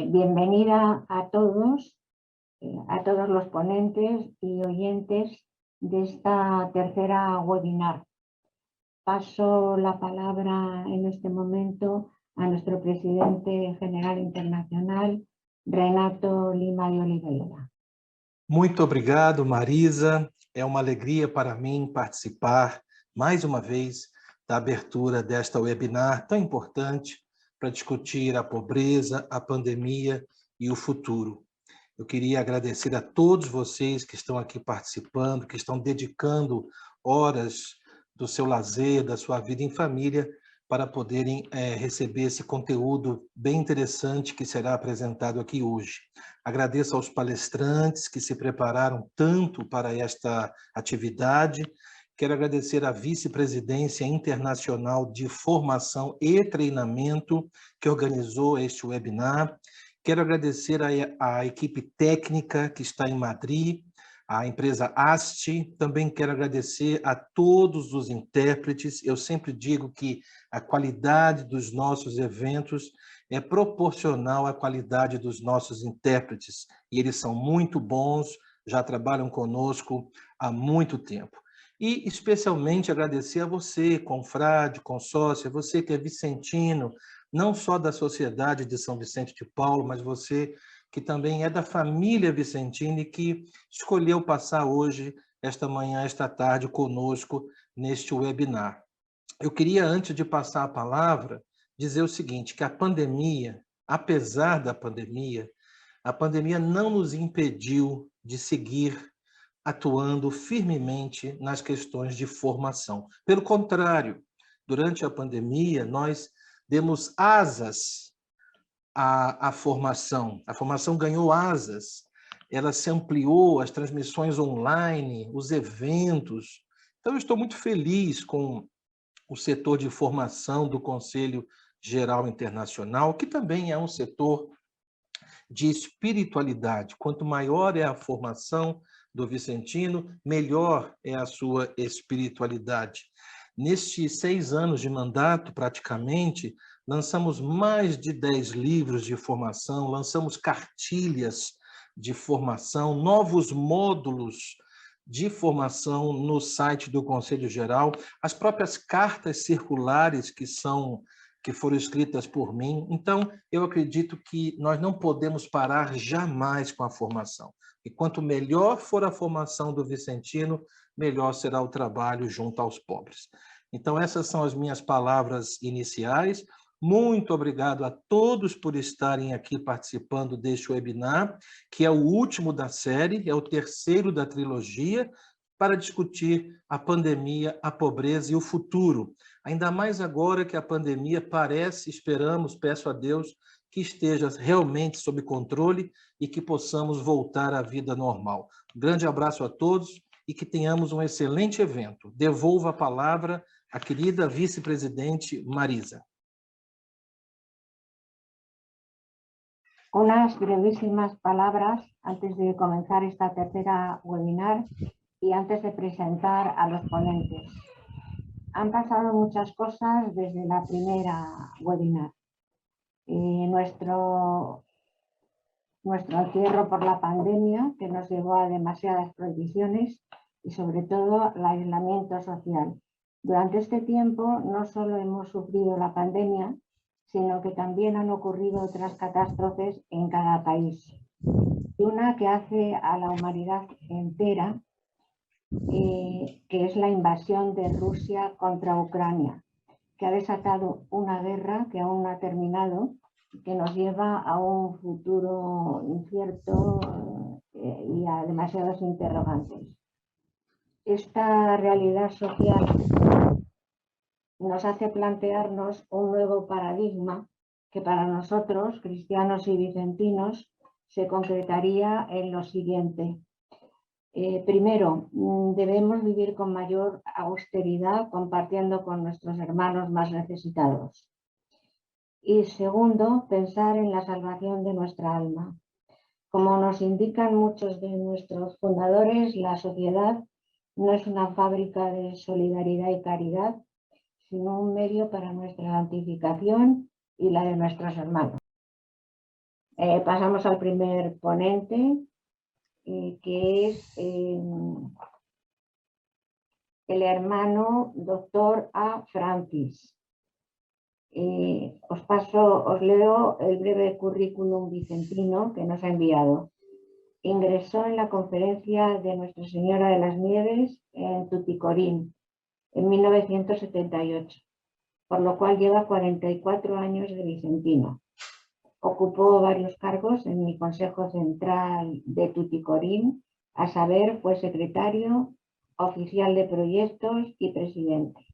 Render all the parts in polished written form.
Bienvenida a todos los ponentes y oyentes de esta tercera webinar. Paso la palabra en este momento a nuestro presidente general internacional, Renato Lima de Oliveira. Muito obrigado, Marisa. É uma alegria para mim participar, mais uma vez, da abertura desta webinar tão importante para discutir a pobreza, a pandemia e o futuro. Eu queria agradecer a todos vocês que estão aqui participando, que estão dedicando horas do seu lazer, da sua vida em família, para poderem receber esse conteúdo bem interessante que será apresentado aqui hoje. Agradeço aos palestrantes que se prepararam tanto para esta atividade. Quero agradecer à Vice-Presidência Internacional de Formação e Treinamento, que organizou este webinar. Quero agradecer à equipe técnica que está em Madrid, a empresa ASTI. Também quero agradecer a todos os intérpretes. Eu sempre digo que a qualidade dos nossos eventos é proporcional à qualidade dos nossos intérpretes. E eles são muito bons, já trabalham conosco há muito tempo. E especialmente agradecer a você, confrade, consórcio, você que é vicentino, não só da Sociedade de São Vicente de Paulo, mas você que também é da família vicentina e que escolheu passar hoje, esta manhã, esta tarde, conosco neste webinar. Eu queria, antes de passar a palavra, dizer o seguinte, que a pandemia, apesar da pandemia, a pandemia não nos impediu de seguir atuando firmemente nas questões de formação. Pelo contrário, durante a pandemia, nós demos asas à formação. A formação ganhou asas, ela se ampliou, as transmissões online, os eventos. Então, eu estou muito feliz com o setor de formação do Conselho Geral Internacional, que também é um setor de espiritualidade. Quanto maior é a formação do vicentino, melhor é a sua espiritualidade. Nestes 6 anos de mandato, praticamente, lançamos mais de 10 livros de formação, lançamos cartilhas de formação, novos módulos de formação no site do Conselho Geral, as próprias cartas circulares que foram escritas por mim. Então, eu acredito que nós não podemos parar jamais com a formação. E quanto melhor for a formação do vicentino, melhor será o trabalho junto aos pobres. Então, essas são as minhas palavras iniciais. Muito obrigado a todos por estarem aqui participando deste webinar, que é o último da série, é o terceiro da trilogia, para discutir a pandemia, a pobreza e o futuro. Ainda mais agora que a pandemia parece, esperamos, peço a Deus, que esteja realmente sob controle e que possamos voltar à vida normal. Um grande abraço a todos e que tenhamos um excelente evento. Devolvo a palavra à querida vice-presidente Marisa. Unas brevísimas palabras antes de comenzar esta tercera webinar y antes de presentar a los ponentes. Han pasado muchas cosas desde la primera webinar. Nuestro encierro por la pandemia, que nos llevó a demasiadas prohibiciones y sobre todo el aislamiento social. Durante este tiempo no solo hemos sufrido la pandemia, sino que también han ocurrido otras catástrofes en cada país. Y una que hace a la humanidad entera, que es la invasión de Rusia contra Ucrania, que ha desatado una guerra que aún no ha terminado, que nos lleva a un futuro incierto y a demasiados interrogantes. Esta realidad social nos hace plantearnos un nuevo paradigma que para nosotros, cristianos y vicentinos, se concretaría en lo siguiente. Primero, debemos vivir con mayor austeridad compartiendo con nuestros hermanos más necesitados. Y segundo, pensar en la salvación de nuestra alma. Como nos indican muchos de nuestros fundadores, la sociedad no es una fábrica de solidaridad y caridad, sino un medio para nuestra santificación y la de nuestros hermanos. Pasamos al primer ponente, que es el hermano doctor A. Francis. Os leo el breve currículum vicentino que nos ha enviado. Ingresó en la conferencia de Nuestra Señora de las Nieves en Tuticorín en 1978, por lo cual lleva 44 años de vicentino. Ocupó varios cargos en el Consejo Central de Tuticorín, a saber, fue secretario, oficial de proyectos y presidente.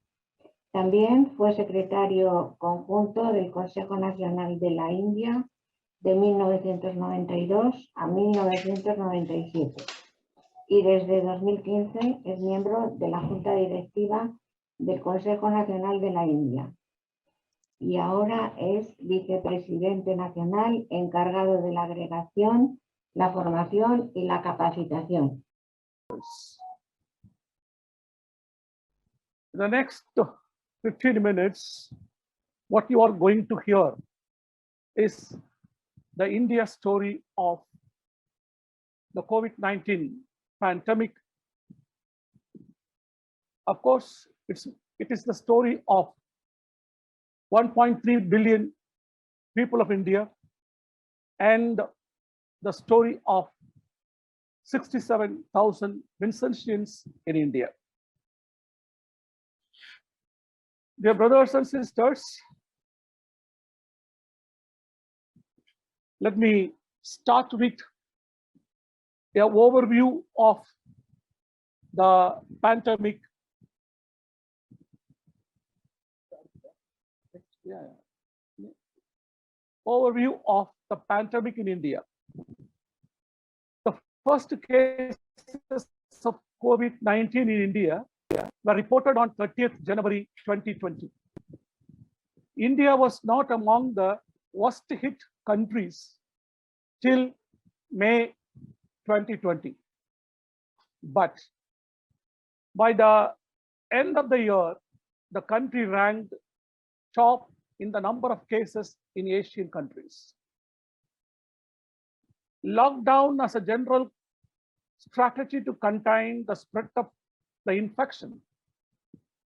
También fue secretario conjunto del Consejo Nacional de la India de 1992 a 1997 y desde 2015 es miembro de la Junta Directiva del Consejo Nacional de la India y ahora es vicepresidente nacional encargado de la agregación, la formación y la capacitación. The next 15 minutes, what you are going to hear is the India story of the COVID-19 pandemic. Of course, it is the story of 1.3 billion people of India and the story of 67,000 Vincentians in India. Dear brothers and sisters, let me start with an overview of the pandemic. Overview of the pandemic in India. The first cases of COVID-19 in India were reported on 30th January 2020. India was not among the worst hit countries till May 2020. But by the end of the year, the country ranked top in the number of cases in Asian countries. Lockdown as a general strategy to contain the spread of the infection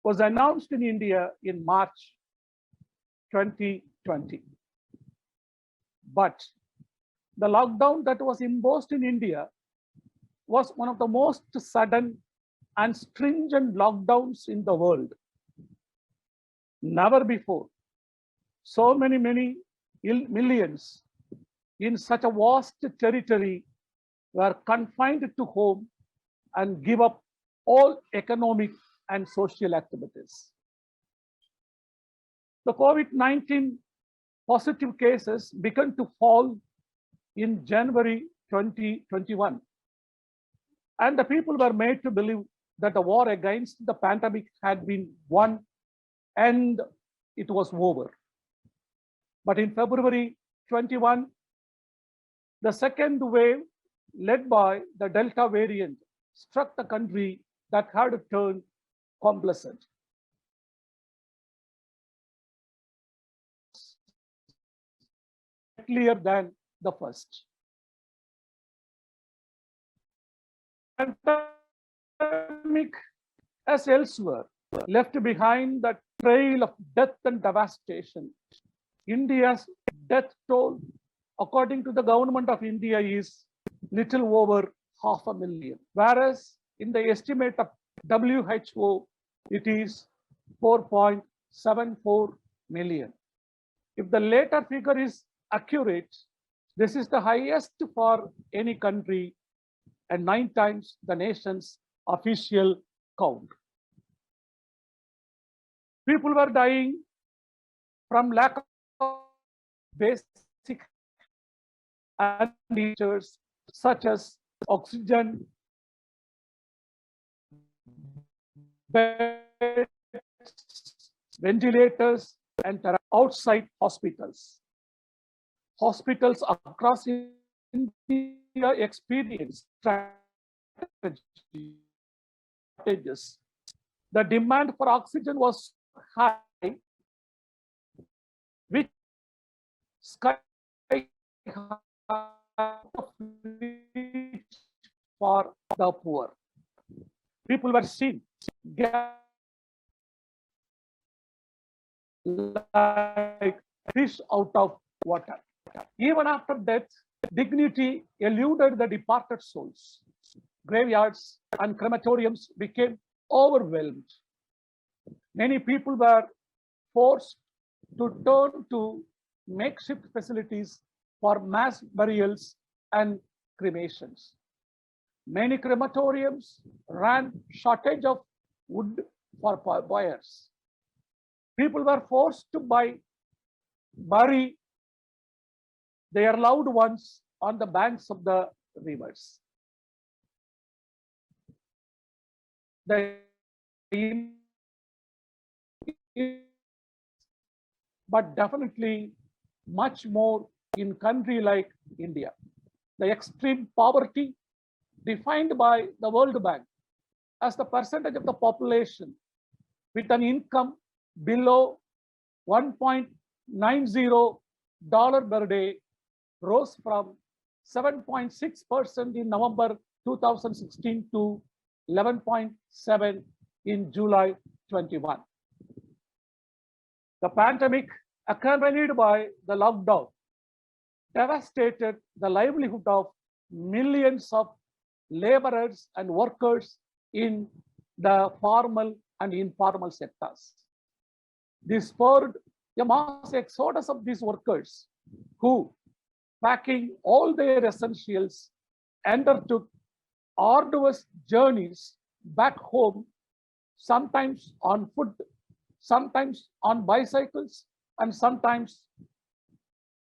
was announced in India in March 2020. But the lockdown that was imposed in India was one of the most sudden and stringent lockdowns in the world. Never before, so many millions in such a vast territory were confined to home and give up all economic and social activities. The COVID-19 positive cases began to fall in January 2021. And the people were made to believe that the war against the pandemic had been won and it was over. But in February 21, the second wave, led by the Delta variant, struck the country that had turned complacent. Clearer than the first. Pandemic, as elsewhere, left behind the trail of death and devastation. India's death toll, according to the government of India, is little over 500,000, whereas in the estimate of WHO, it is 4.74 million. If the latter figure is accurate, this is the highest for any country and 9 times the nation's official count. People were dying from lack of basic features such as oxygen, beds, ventilators, and outside hospitals. Hospitals across India experienced shortages. The demand for oxygen was high, which sky for the poor. People were seen like fish out of water. Even after death, dignity eluded the departed souls. Graveyards and crematoriums became overwhelmed. Many people were forced to turn to makeshift facilities for mass burials and cremations. Many crematoriums ran shortage of wood for buyers. People were forced to bury their loved ones on the banks of the rivers. But definitely much more in country like India. The extreme poverty defined by the World Bank as the percentage of the population with an income below $1.90 per day rose from 7.6% in November 2016 to 11.7% in July 21. The pandemic, accompanied by the lockdown, devastated the livelihood of millions of laborers and workers in the formal and informal sectors. This spurred a mass exodus of these workers who, packing all their essentials, undertook arduous journeys back home, sometimes on foot, sometimes on bicycles, and sometimes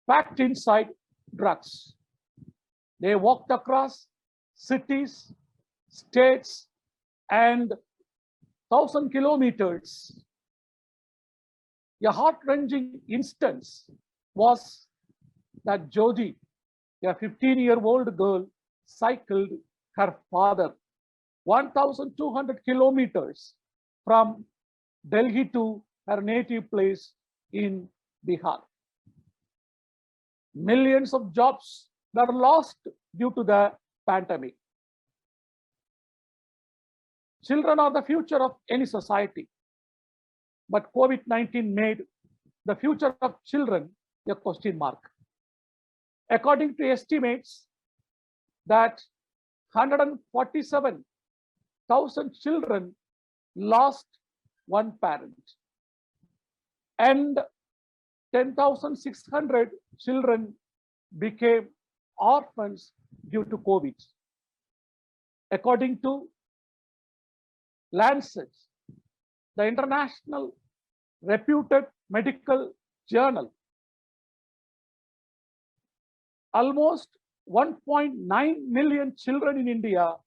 packed inside trucks. They walked across cities, states, and 1,000 kilometers. A heart-wrenching instance was that Jodi, a 15-year-old girl, cycled her father 1,200 kilometers from Delhi to her native place in Bihar. Millions of jobs were lost due to the pandemic. Children are the future of any society, but COVID-19 made the future of children a question mark. According to estimates that 147,000 children lost one parent, and 10,600 children became orphans due to COVID. According to Lancet, the international reputed medical journal, almost 1.9 million children in India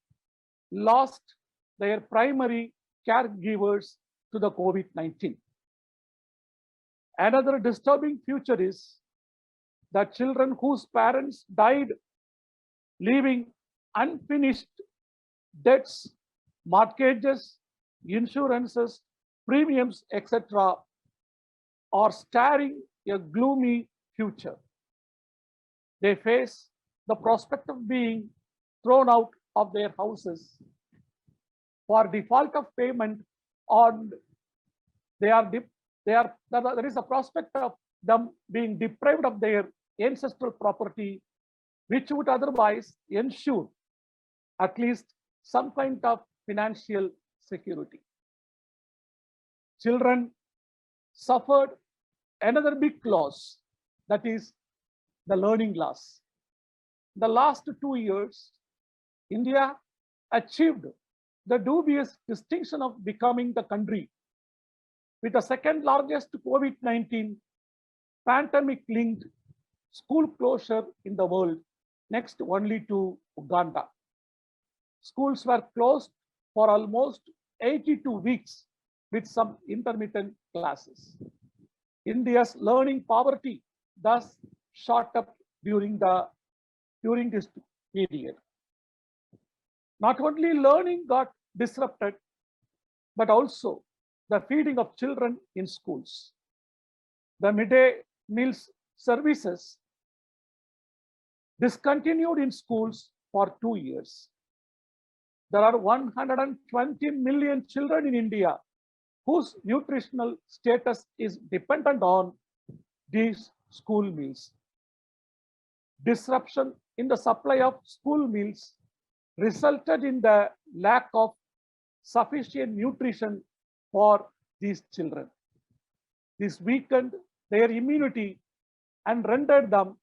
lost their primary caregivers to the COVID-19. Another disturbing feature is that children whose parents died leaving unfinished debts, mortgages, insurances, premiums, etc., are staring a gloomy future. They face the prospect of being thrown out of their houses for default of payment, on there is a prospect of them being deprived of their ancestral property, which would otherwise ensure at least some kind of financial security. Children suffered another big loss, that is the learning loss. The last 2 years, India achieved the dubious distinction of becoming the country with the second largest COVID-19 pandemic-linked school closure in the world, next only to Uganda. Schools were closed for almost 82 weeks with some intermittent classes. India's learning poverty thus shot up during this period. Not only learning got disrupted, but also the feeding of children in schools. The midday meals services discontinued in schools for 2 years. There are 120 million children in India whose nutritional status is dependent on these school meals. Disruption in the supply of school meals resulted in the lack of sufficient nutrition for these children. This weakened their immunity and rendered them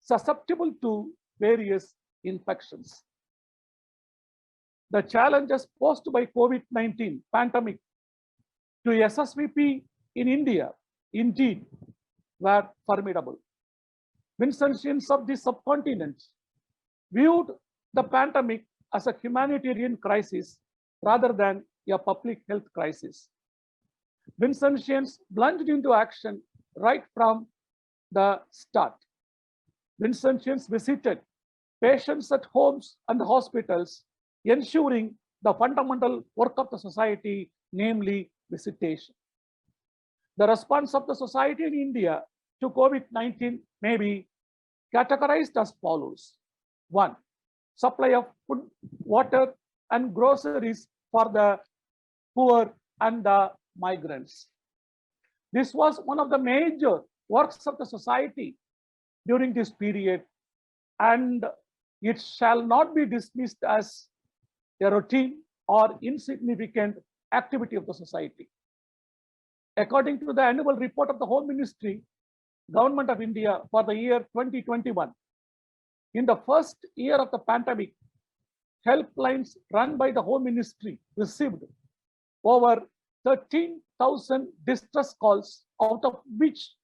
susceptible to various infections. The challenges posed by COVID-19 pandemic to SSVP in India indeed were formidable. Vincentians of the subcontinent viewed the pandemic as a humanitarian crisis rather than a public health crisis. Vincentians plunged into action right from the start. Vincentians visited patients at homes and hospitals, ensuring the fundamental work of the society, namely visitation. The response of the society in India to COVID-19 may be categorized as follows. 1. Supply of food, water, and groceries for the poor and the migrants. This was one of the major works of the society during this period, and it shall not be dismissed as a routine or insignificant activity of the society. According to the annual report of the Home Ministry, Government of India for the year 2021, in the first year of the pandemic, helplines run by the Home Ministry received over 13,000 distress calls, out of which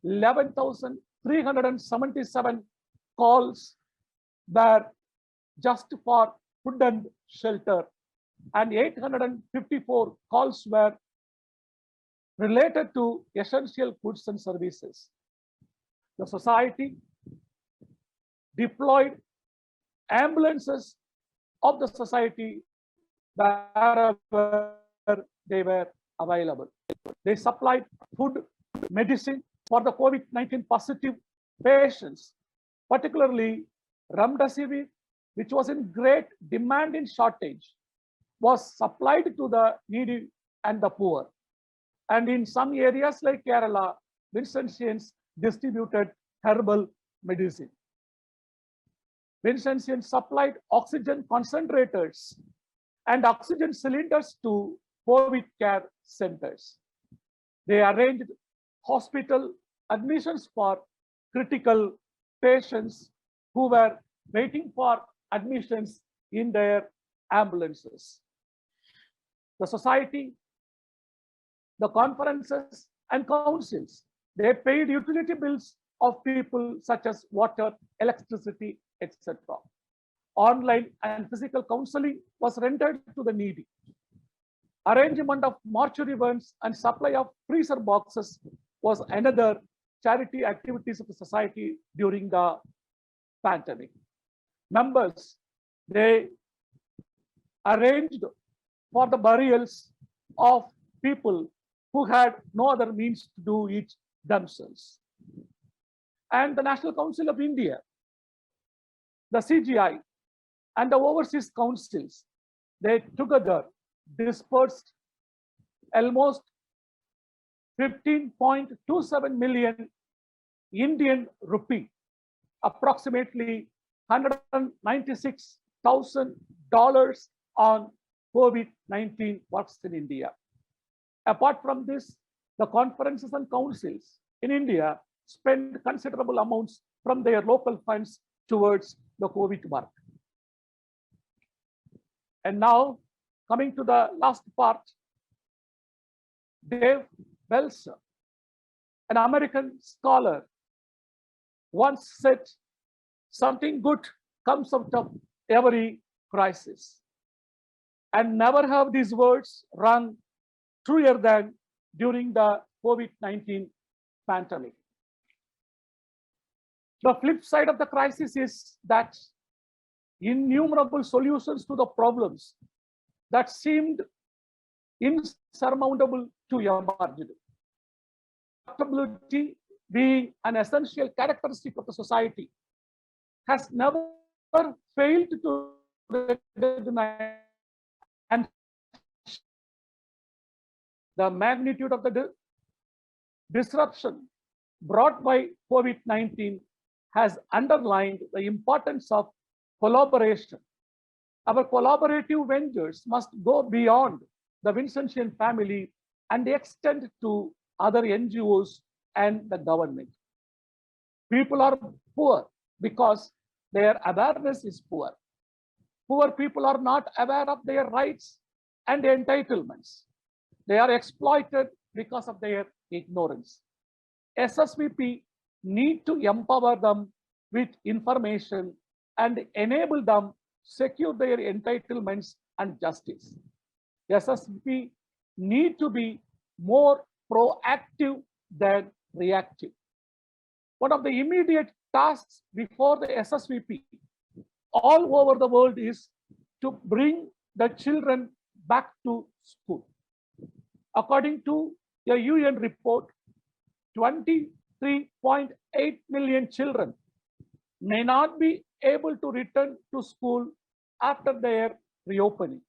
11,377 calls were just for food and shelter, and 854 calls were related to essential goods and services. The society deployed ambulances of the society wherever they were available. They supplied food, medicine for the COVID-19 positive patients, particularly remdesivir, which was in great demand in shortage, was supplied to the needy and the poor. And in some areas like Kerala, Vincentians distributed herbal medicine. Vincentians supplied oxygen concentrators and oxygen cylinders to COVID care centers. They arranged hospital admissions for critical patients who were waiting for admissions in their ambulances. The society, the conferences and councils, they paid utility bills of people such as water, electricity, etc. Online and physical counseling was rendered to the needy. Arrangement of mortuary urns and supply of freezer boxes was another charity activities of the society during the pandemic. Members, they arranged for the burials of people who had no other means to do it themselves. And the National Council of India, the CGI, and the overseas councils, they together dispersed almost 15.27 million Indian rupee, approximately $196,000 on COVID-19 works in India. Apart from this, the conferences and councils in India spend considerable amounts from their local funds towards the COVID work. And now, coming to the last part, Dave Belser, an American scholar, once said, something good comes out of every crisis. And never have these words rung truer than during the COVID-19 pandemic. The flip side of the crisis is that innumerable solutions to the problems that seemed insurmountable to emerge. Adaptability being an essential characteristic of the society, has never failed to recognize and the magnitude of the disruption brought by COVID-19 has underlined the importance of collaboration. Our collaborative ventures must go beyond the Vincentian family and extend to other NGOs and the government. People are poor because their awareness is poor. Poor people are not aware of their rights and entitlements. They are exploited because of their ignorance. SSVP need to empower them with information and enable them secure their entitlements and justice. SSVP need to be more proactive than reactive. One of the immediate tasks before the SSVP all over the world is to bring the children back to school. According to a UN report, 23.8 million children may not be able to return to school after their reopening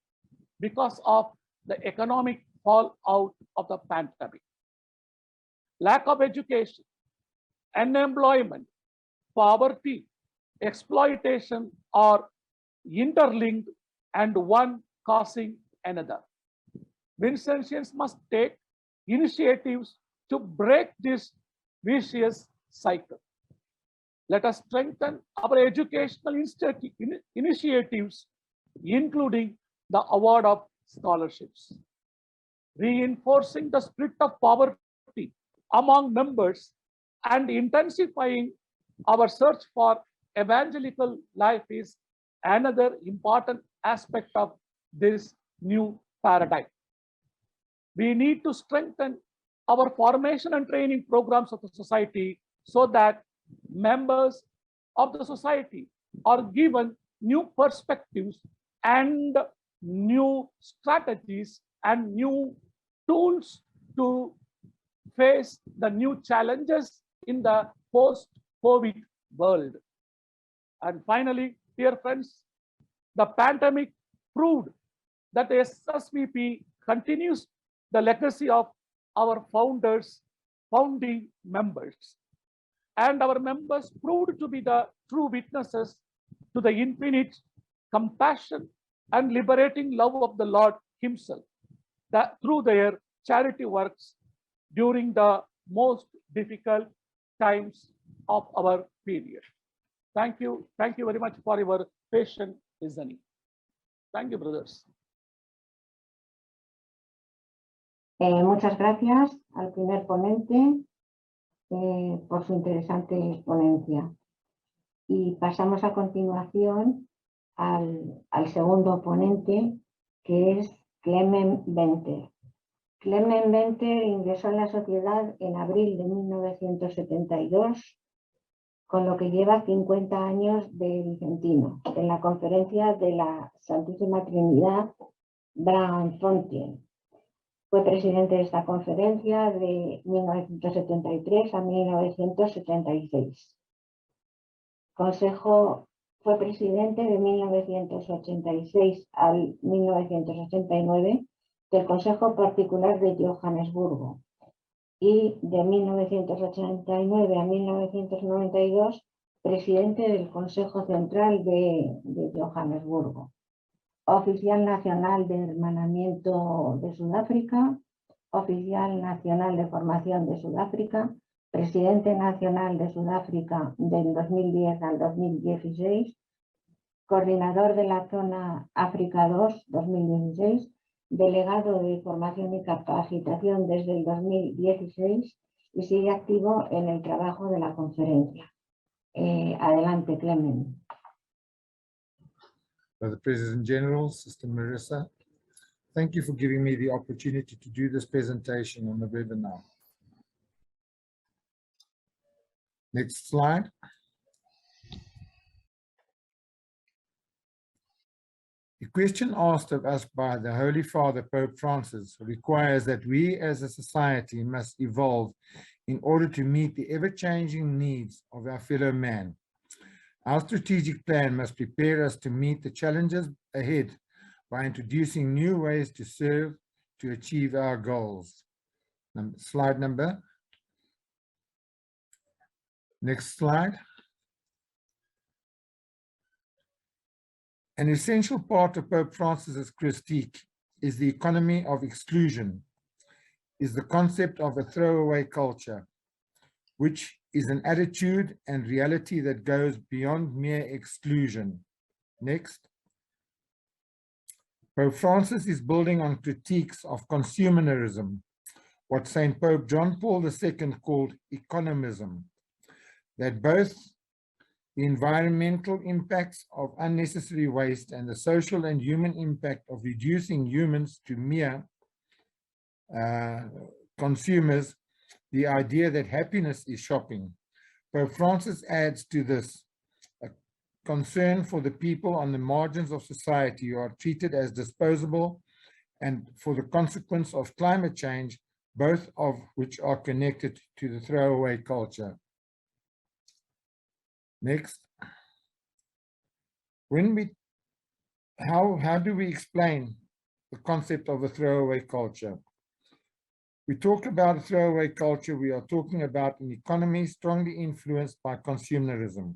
because of the economic fallout of the pandemic. Lack of education, unemployment, poverty, exploitation are interlinked and one causing another. Vincentians must take initiatives to break this vicious cycle. Let us strengthen our educational initiatives, including the award of scholarships. Reinforcing the spirit of poverty among members and intensifying our search for evangelical life is another important aspect of this new paradigm. We need to strengthen our formation and training programs of the society so that members of the society are given new perspectives and new strategies and new tools to face the new challenges in the post-COVID world. And finally, dear friends, the pandemic proved that the SSVP continues the legacy of our founding members. And our members proved to be the true witnesses to the infinite compassion and liberating love of the Lord Himself, that through their charity works during the most difficult times of our period. Thank you very much for your patient listening. Thank you, brothers. Muchas gracias al primer ponente por su interesante ponencia. Y pasamos a continuación al segundo ponente, que es Clement Venter. Clement Venter ingresó en la sociedad en abril de 1972, con lo que lleva 50 años de vicentino, en la conferencia de la Santísima Trinidad Braunfontein. Fue presidente de esta conferencia de 1973 a 1976. Fue presidente de 1986 al 1989 del Consejo Particular de Johannesburgo y de 1989 a 1992 presidente del Consejo Central de Johannesburgo. Oficial nacional de Hermanamiento de Sudáfrica, oficial nacional de formación de Sudáfrica, presidente nacional de Sudáfrica del 2010 al 2016, coordinador de la zona África 2 2016, delegado de formación y capacitación desde el 2016 y sigue activo en el trabajo de la conferencia. Adelante, Clement. The President General, Sister Marissa, thank you for giving me the opportunity to do this presentation on the webinar. Next slide. The question asked of us by the Holy Father, Pope Francis, requires that we as a society must evolve in order to meet the ever-changing needs of our fellow man. Our strategic plan must prepare us to meet the challenges ahead by introducing new ways to serve to achieve our goals. Slide number. Next slide. An essential part of Pope Francis's critique is the economy of exclusion, is the concept of a throwaway culture, which is an attitude and reality that goes beyond mere exclusion. Next. Pope Francis is building on critiques of consumerism, what St. Pope John Paul II called economism, that both the environmental impacts of unnecessary waste and the social and human impact of reducing humans to mere consumers, the idea that happiness is shopping. Pope Francis adds to this a concern for the people on the margins of society who are treated as disposable and for the consequence of climate change, both of which are connected to the throwaway culture. Next. How do we explain the concept of a throwaway culture? We talk about a throwaway culture, we are talking about an economy strongly influenced by consumerism.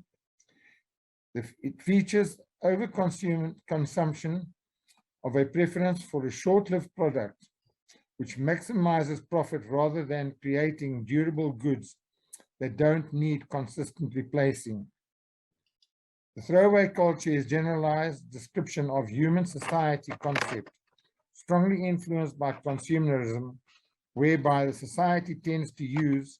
It features consumption of a preference for a short-lived product, which maximizes profit rather than creating durable goods that don't need consistent replacing. The throwaway culture is a generalized description of human society concept, strongly influenced by consumerism, whereby the society tends to use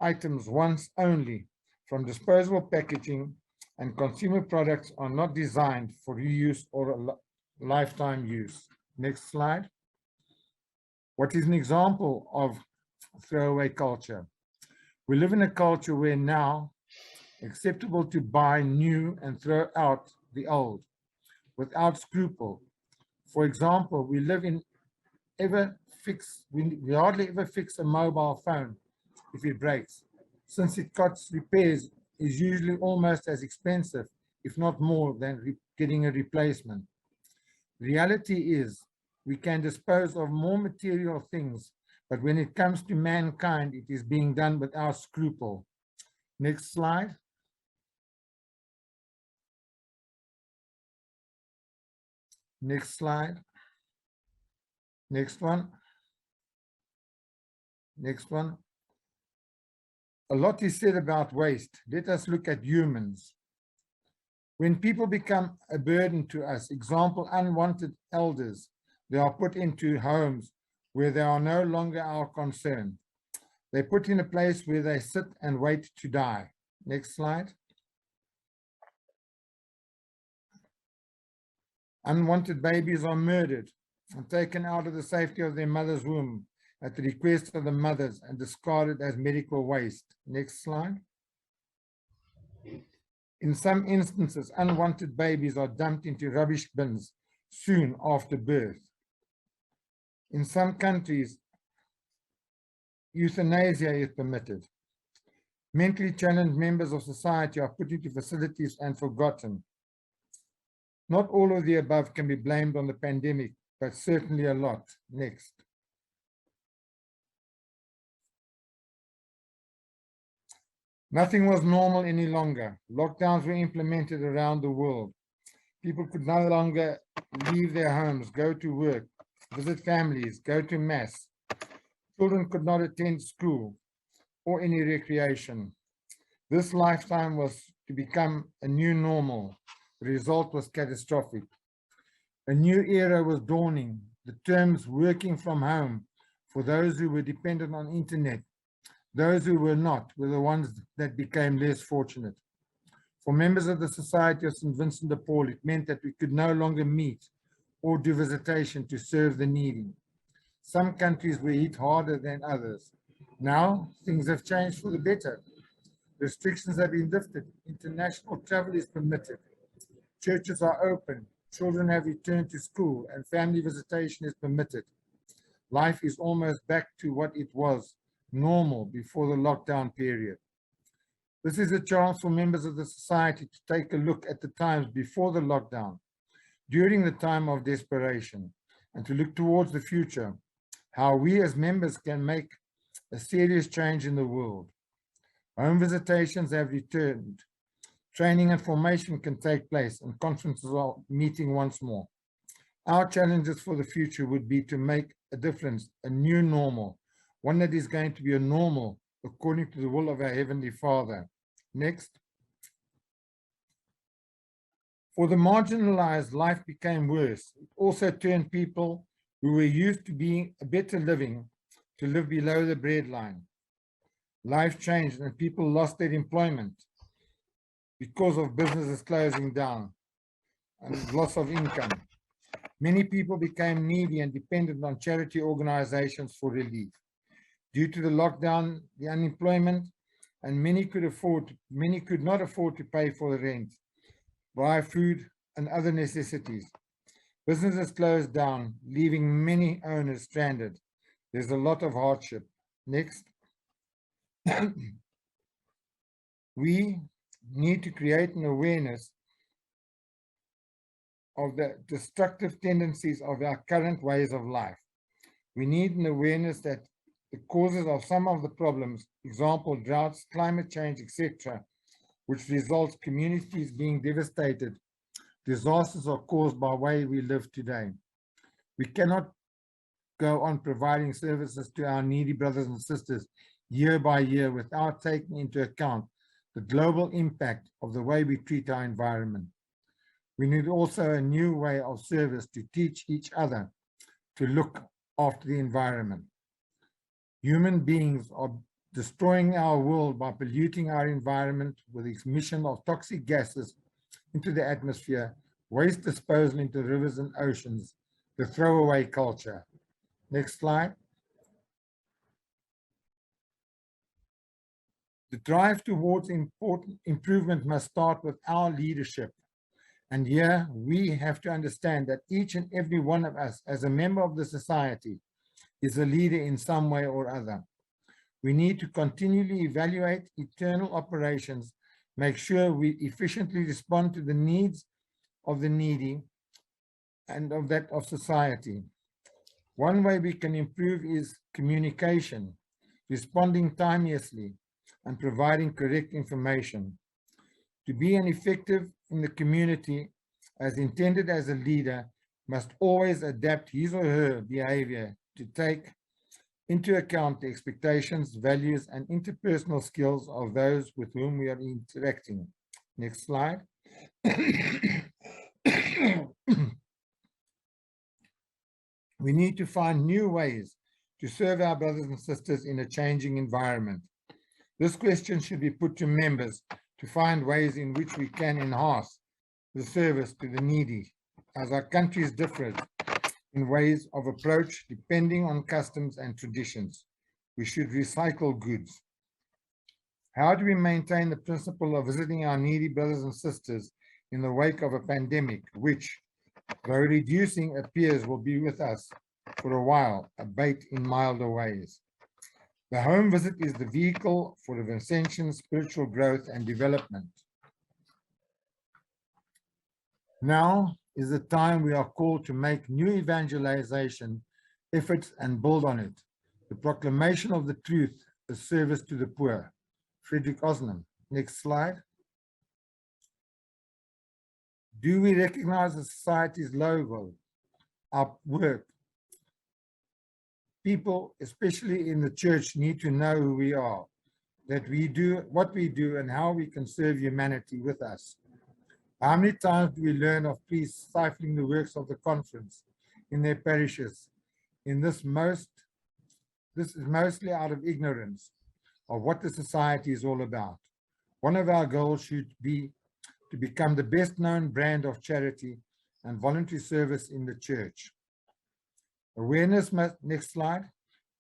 items once only from disposable packaging, and consumer products are not designed for reuse or a lifetime use. Next slide. What is an example of throwaway culture? We live in a culture where now acceptable to buy new and throw out the old without scruple. For example, we hardly ever fix a mobile phone if it breaks, since it costs repairs is usually almost as expensive, if not more, than getting a replacement. Reality is we can dispose of more material things, but when it comes to mankind, it is being done without scruple. Next slide. Next slide. Next one. Next one. A lot is said about waste. Let us look at humans. When people become a burden to us, example, unwanted elders, they are put into homes where they are no longer our concern. They're put in a place where they sit and wait to die. Next slide. Unwanted babies are murdered and taken out of the safety of their mother's womb at the request of the mothers and discarded as medical waste. Next slide. In some instances, unwanted babies are dumped into rubbish bins soon after birth. In some countries, euthanasia is permitted. Mentally challenged members of society are put into facilities and forgotten. Not all of the above can be blamed on the pandemic, but certainly a lot. Next. Nothing was normal any longer. Lockdowns were implemented around the world. People could no longer leave their homes, go to work, visit families, go to mass. Children could not attend school or any recreation. This lifetime was to become a new normal. The result was catastrophic. A new era was dawning. The terms working from home for those who were dependent on internet, those who were not, were the ones that became less fortunate. For members of the Society of St. Vincent de Paul, it meant that we could no longer meet or do visitation to serve the needy. Some countries were hit harder than others. Now, things have changed for the better. Restrictions have been lifted. International travel is permitted. Churches are open. Children have returned to school and family visitation is permitted. Life is almost back to what it was normal before the lockdown period. This is a chance for members of the society to take a look at the times before the lockdown, during the time of desperation, and to look towards the future, how we as members can make a serious change in the world. Home visitations have returned. Training and formation can take place, and conferences are meeting once more. Our challenges for the future would be to make a difference, a new normal, one that is going to be a normal according to the will of our Heavenly Father. Next. For the marginalized, life became worse. It also turned people who were used to being a better living to live below the breadline. Life changed and people lost their employment because of businesses closing down and loss of income. Many people became needy and dependent on charity organizations for relief. Due to the lockdown, the unemployment, and many could not afford to pay for the rent, buy food and other necessities. Businesses closed down, leaving many owners stranded. There's a lot of hardship. Next. We need to create an awareness of the destructive tendencies of our current ways of life. We need an awareness that the causes of some of the problems, example, droughts, climate change, etc., which results communities being devastated, disasters are caused by the way we live today. We cannot go on providing services to our needy brothers and sisters year by year without taking into account the global impact of the way we treat our environment. We need also a new way of service to teach each other to look after the environment. Human beings are destroying our world by polluting our environment with the emission of toxic gases into the atmosphere, waste disposal into rivers and oceans, the throwaway culture. Next slide. The drive towards improvement must start with our leadership. And here we have to understand that each and every one of us as a member of the society is a leader in some way or other. We need to continually evaluate internal operations, make sure we efficiently respond to the needs of the needy and of society. One way we can improve is communication, responding timeously and providing correct information. To be an effective in the community as intended as a leader must always adapt his or her behavior to take into account the expectations, values, and interpersonal skills of those with whom we are interacting. Next slide. We need to find new ways to serve our brothers and sisters in a changing environment. This question should be put to members to find ways in which we can enhance the service to the needy, as our countries differ in ways of approach depending on customs and traditions. We should recycle goods. How do we maintain the principle of visiting our needy brothers and sisters in the wake of a pandemic, which, though reducing, appears will be with us for a while, abate in milder ways? The home visit is the vehicle for the Vincentian spiritual growth and development. Now is the time we are called to make new evangelization efforts and build on it. The proclamation of the truth, a service to the poor. Frederick Osman. Next slide. Do we recognize the society's logo, our work? People, especially in the church, need to know who we are, that we do what we do and how we can serve humanity with us. How many times do we learn of priests stifling the works of the conference in their parishes? This is mostly out of ignorance of what the society is all about. One of our goals should be to become the best known brand of charity and voluntary service in the church. Next slide.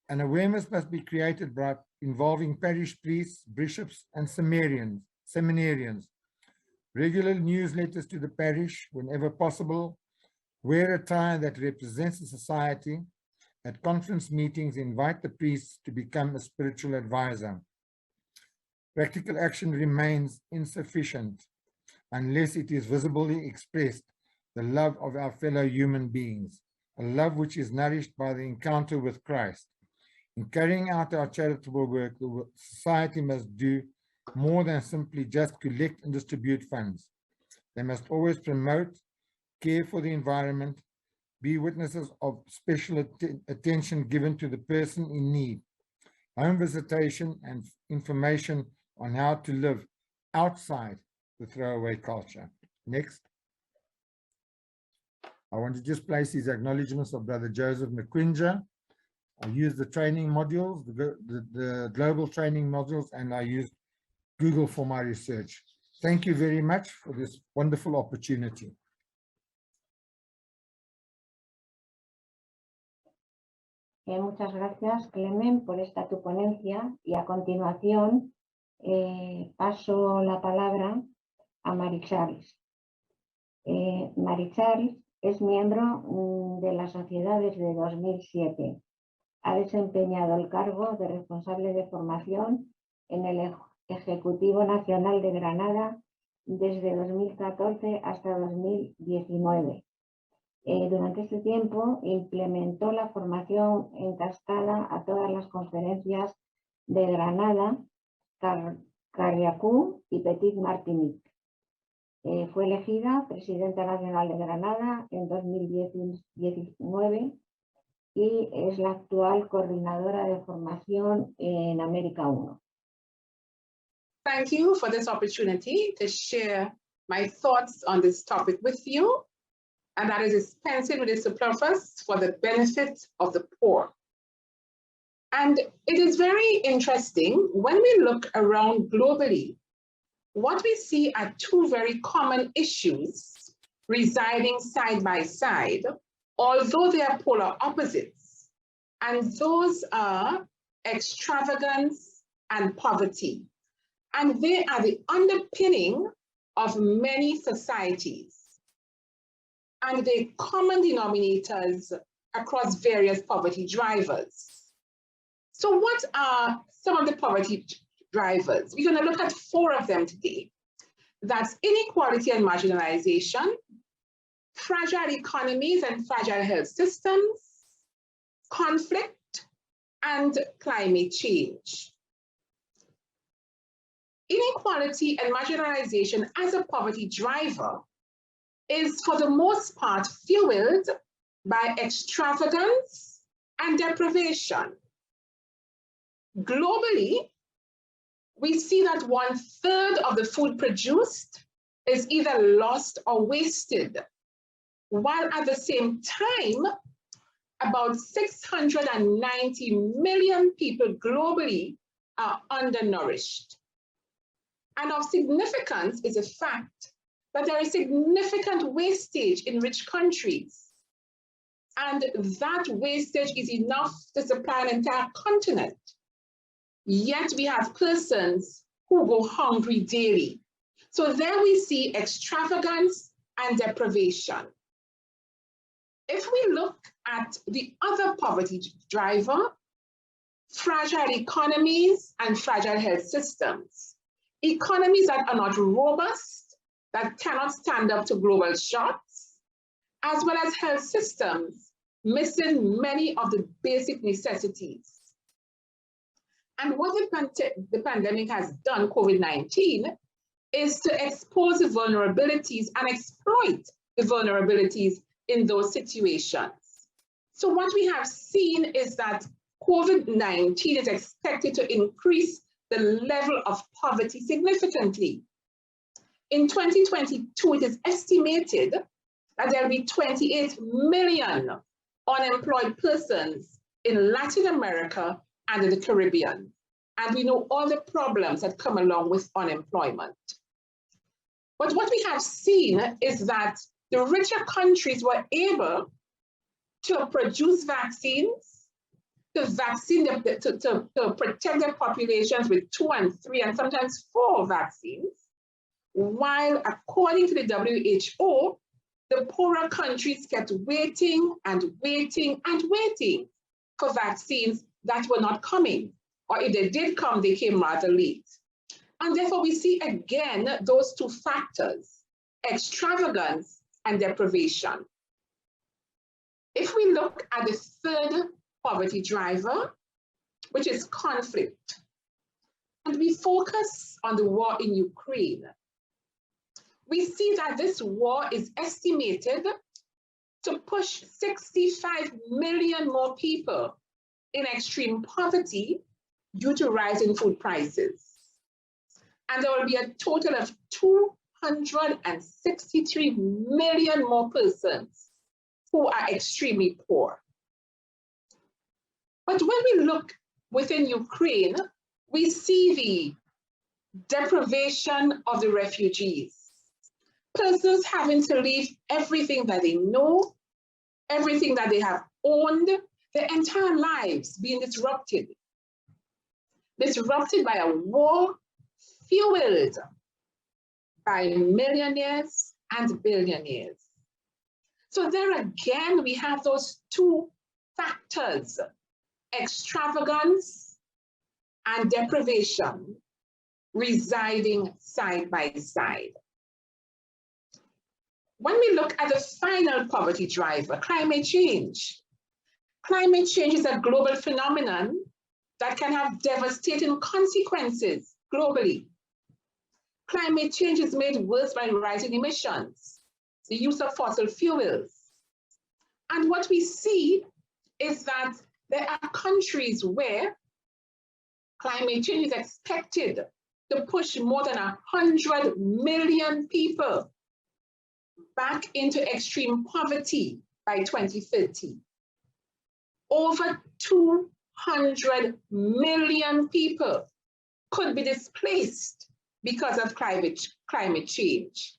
An awareness must be created by involving parish priests, bishops, and seminarians. Regular newsletters to the parish whenever possible. Wear attire that represents the society. At conference meetings, invite the priests to become a spiritual advisor. Practical action remains insufficient unless it is visibly expressed the love of our fellow human beings, a love which is nourished by the encounter with Christ. In carrying out our charitable work, the society must do more than simply just collect and distribute funds. They must always promote, care for the environment, be witnesses of special attention given to the person in need, home visitation, and information on how to live outside the throwaway culture. Next. I want to just place these acknowledgements of Brother Joseph McQuinja. I used the training modules, the global training modules, and I used Google for my research. Thank you very much for this wonderful opportunity. Muchas gracias, Clemen, por esta tu ponencia, y a continuación paso la palabra a Maricharis. Maricharis es miembro de la sociedad desde 2007. Ha desempeñado el cargo de responsable de formación en el Ejecutivo Nacional de Granada desde 2014 hasta 2019. Durante este tiempo implementó la formación en cascada a todas las conferencias de Granada, Carriacou y Petit Martinique. Fue elegida presidenta nacional de Granada en 2019 y es la actual coordinadora de formación en América 1. Thank you for this opportunity to share my thoughts on this topic with you, and that is dispensing with the superfluous for the benefit of the poor. And it is very interesting when we look around globally, what we see are two very common issues residing side by side, although they are polar opposites, and those are extravagance and poverty. And they are the underpinning of many societies, and they common denominators across various poverty drivers. So what are some of the poverty drivers? We're going to look at 4 of them today. That's inequality and marginalization, fragile economies and fragile health systems, conflict, and climate change. Inequality and marginalization as a poverty driver is for the most part fueled by extravagance and deprivation. Globally, we see that 1/3 of the food produced is either lost or wasted, while at the same time, about 690 million people globally are undernourished. And of significance is the fact that there is significant wastage in rich countries. And that wastage is enough to supply an entire continent. Yet we have persons who go hungry daily. So there we see extravagance and deprivation. If we look at the other poverty driver, fragile economies and fragile health systems, economies that are not robust, that cannot stand up to global shocks, as well as health systems missing many of the basic necessities. And what the pandemic has done, COVID-19, is to expose the vulnerabilities and exploit the vulnerabilities in those situations. So what we have seen is that COVID-19 is expected to increase the level of poverty significantly. In 2022, it is estimated that there will be 28 million unemployed persons in Latin America and in the Caribbean. And we know all the problems that come along with unemployment. But what we have seen is that the richer countries were able to produce vaccines, to protect their populations with 2 and 3 and sometimes 4 vaccines, while according to the WHO, the poorer countries kept waiting and waiting and waiting for vaccines that were not coming, or if they did come, they came rather late. And therefore, we see again those two factors, extravagance and deprivation. If we look at the third poverty driver, which is conflict, and we focus on the war in Ukraine, we see that this war is estimated to push 65 million more people in extreme poverty due to rising food prices. And there will be a total of 263 million more persons who are extremely poor. But when we look within Ukraine, we see the deprivation of the refugees. Persons having to leave everything that they know, everything that they have owned, their entire lives being disrupted by a war fueled by millionaires and billionaires. So there again, we have those two factors, extravagance and deprivation, residing side by side. When we look at the final poverty driver, climate change is a global phenomenon that can have devastating consequences globally. Climate change is made worse by rising emissions, the use of fossil fuels. And what we see is that there are countries where climate change is expected to push more than 100 million people back into extreme poverty by 2030. Over 200 million people could be displaced because of climate change.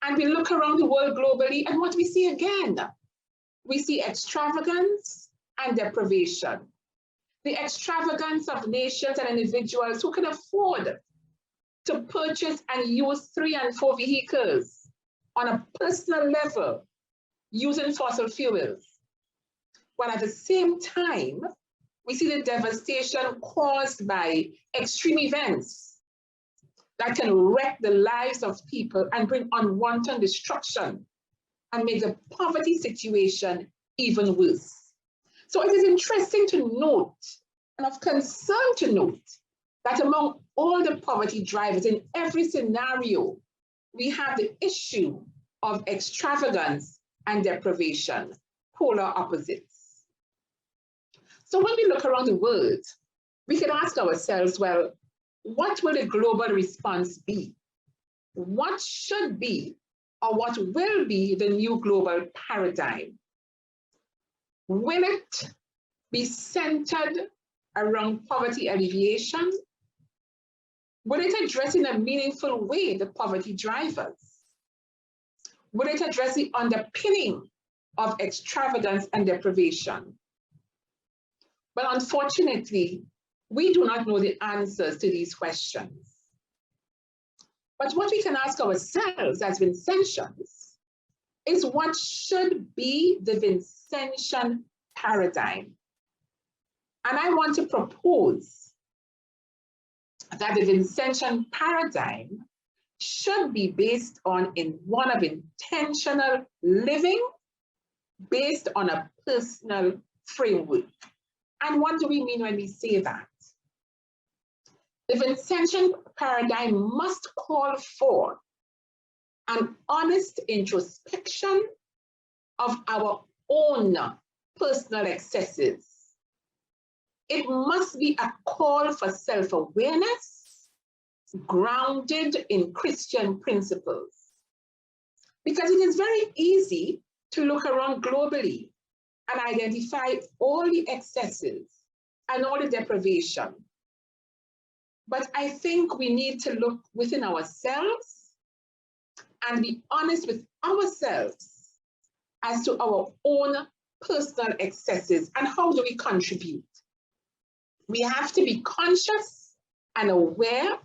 And we look around the world globally, and what we see again, we see extravagance and deprivation. The extravagance of nations and individuals who can afford to purchase and use 3 and 4 vehicles on a personal level using fossil fuels. While at the same time, we see the devastation caused by extreme events that can wreck the lives of people and bring unwanted destruction and make the poverty situation even worse. So it is interesting to note, and of concern to note, that among all the poverty drivers in every scenario, we have the issue of extravagance and deprivation, polar opposites. So when we look around the world, we can ask ourselves, well, what will the global response be? What should be, or what will be the new global paradigm? Will it be centered around poverty alleviation? Will it address in a meaningful way the poverty drivers? Will it address the underpinning of extravagance and deprivation? Well, unfortunately, we do not know the answers to these questions. But what we can ask ourselves as Vincentians is, what should be the Vincentian paradigm? And I want to propose that the Vincentian paradigm should be based on one of intentional living, based on a personal framework. And what do we mean when we say that? The Vincentian paradigm must call for an honest introspection of our own personal excesses. It must be a call for self-awareness grounded in Christian principles. Because it is very easy to look around globally and identify all the excesses and all the deprivation. But I think we need to look within ourselves and be honest with ourselves as to our own personal excesses and how do we contribute. We have to be conscious and aware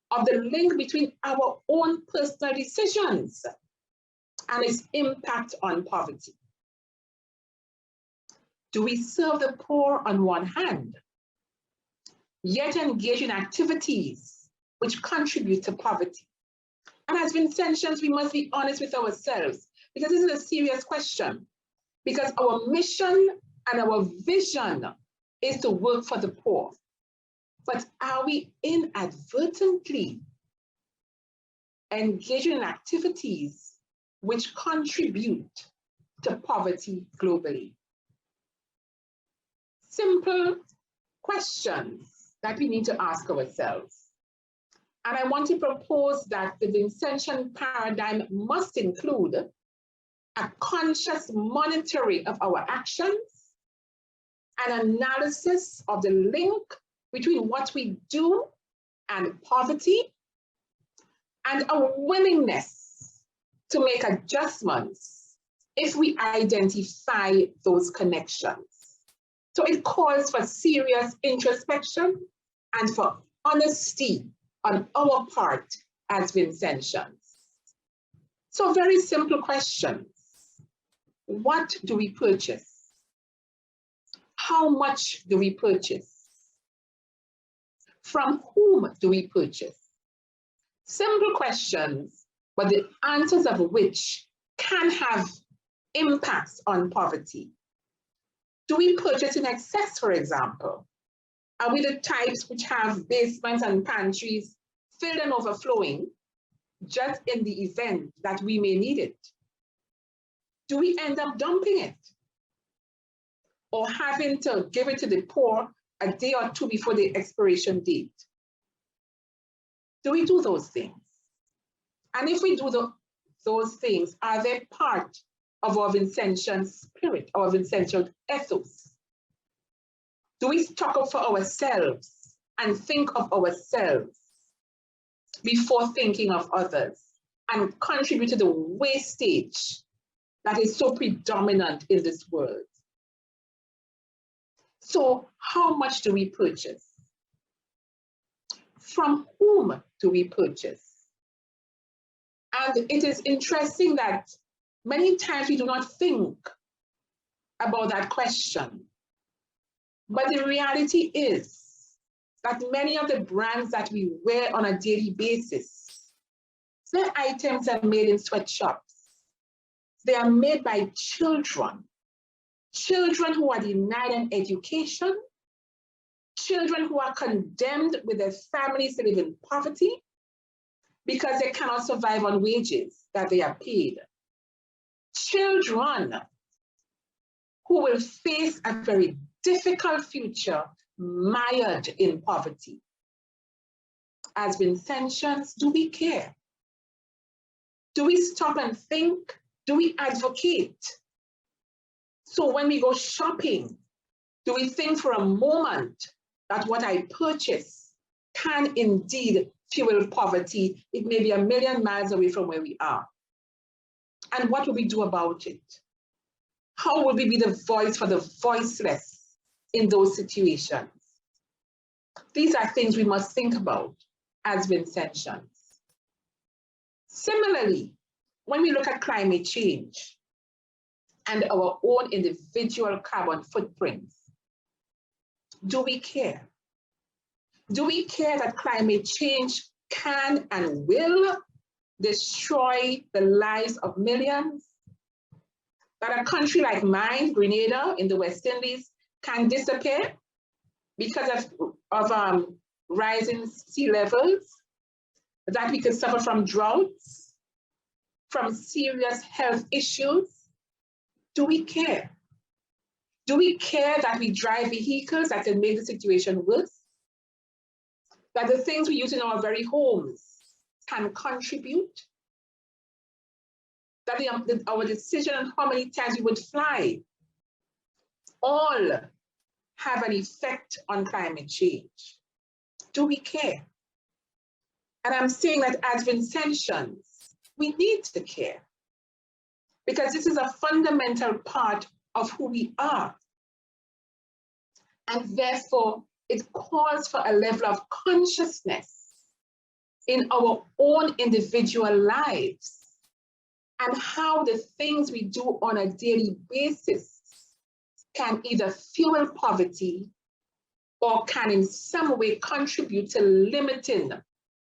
of the link between our own personal decisions and its impact on poverty. Do we serve the poor on one hand, yet engage in activities which contribute to poverty? And as Vincentians, we must be honest with ourselves, because this is a serious question. Because our mission and our vision is to work for the poor. But are we inadvertently engaging in activities which contribute to poverty globally? Simple questions that we need to ask ourselves. And I want to propose that the Vincentian paradigm must include a conscious monitoring of our actions, an analysis of the link between what we do and poverty, and a willingness to make adjustments if we identify those connections. So it calls for serious introspection and for honesty on our part as Vincentians. So very simple questions. What do we purchase? How much do we purchase? From whom do we purchase? Simple questions, but the answers of which can have impacts on poverty. Do we purchase in excess, for example? Are we the types which have basements and pantries filled and overflowing just in the event that we may need it? Do we end up dumping it or having to give it to the poor a day or two before the expiration date? Do we do those things? And if we do those things, are they part of our Vincentian spirit, our Vincentian ethos? Do we stock up for ourselves and think of ourselves before thinking of others and contribute to the wastage that is so predominant in this world? So how much do we purchase? From whom do we purchase? And it is interesting that many times we do not think about that question. But the reality is that many of the brands that we wear on a daily basis, their items are made in sweatshops. They are made by children who are denied an education, children who are condemned with their families to live in poverty because they cannot survive on wages that they are paid. Children who will face a very difficult future mired in poverty. As Vincentians, do we care? Do we stop and think? Do we advocate? So when we go shopping, do we think for a moment that what I purchase can indeed fuel poverty? It may be a million miles away from where we are. And what will we do about it? How will we be the voice for the voiceless in those situations? These are things we must think about as Vincentians. Similarly, when we look at climate change and our own individual carbon footprints, do we care? Do we care that climate change can and will destroy the lives of millions? That a country like mine, Grenada in the West Indies, can disappear because of rising sea levels, that we could suffer from droughts, from serious health issues? Do we care? Do we care that we drive vehicles that can make the situation worse? That the things we use in our very homes can contribute? That our decision on how many times we would fly all have an effect on climate change? Do we care? And I'm saying that as Vincentians, we need to care, because this is a fundamental part of who we are. And therefore, it calls for a level of consciousness in our own individual lives and how the things we do on a daily basis can either fuel poverty or can in some way contribute to limiting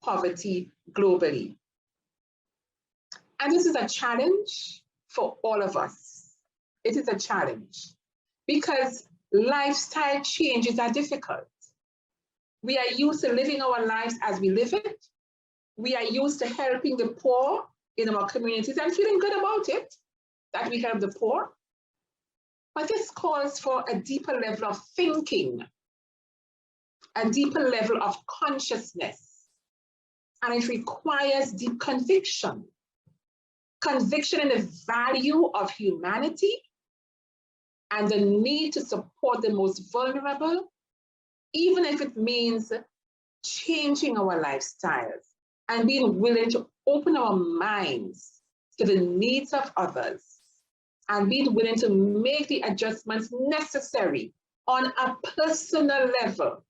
poverty globally. And this is a challenge for all of us. It is a challenge because lifestyle changes are difficult. We are used to living our lives as we live it. We are used to helping the poor in our communities and feeling good about it, that we help the poor. But this calls for a deeper level of thinking, a deeper level of consciousness, and it requires deep conviction. Conviction in the value of humanity and the need to support the most vulnerable, even if it means changing our lifestyles and being willing to open our minds to the needs of others and being willing to make the adjustments necessary on a personal level.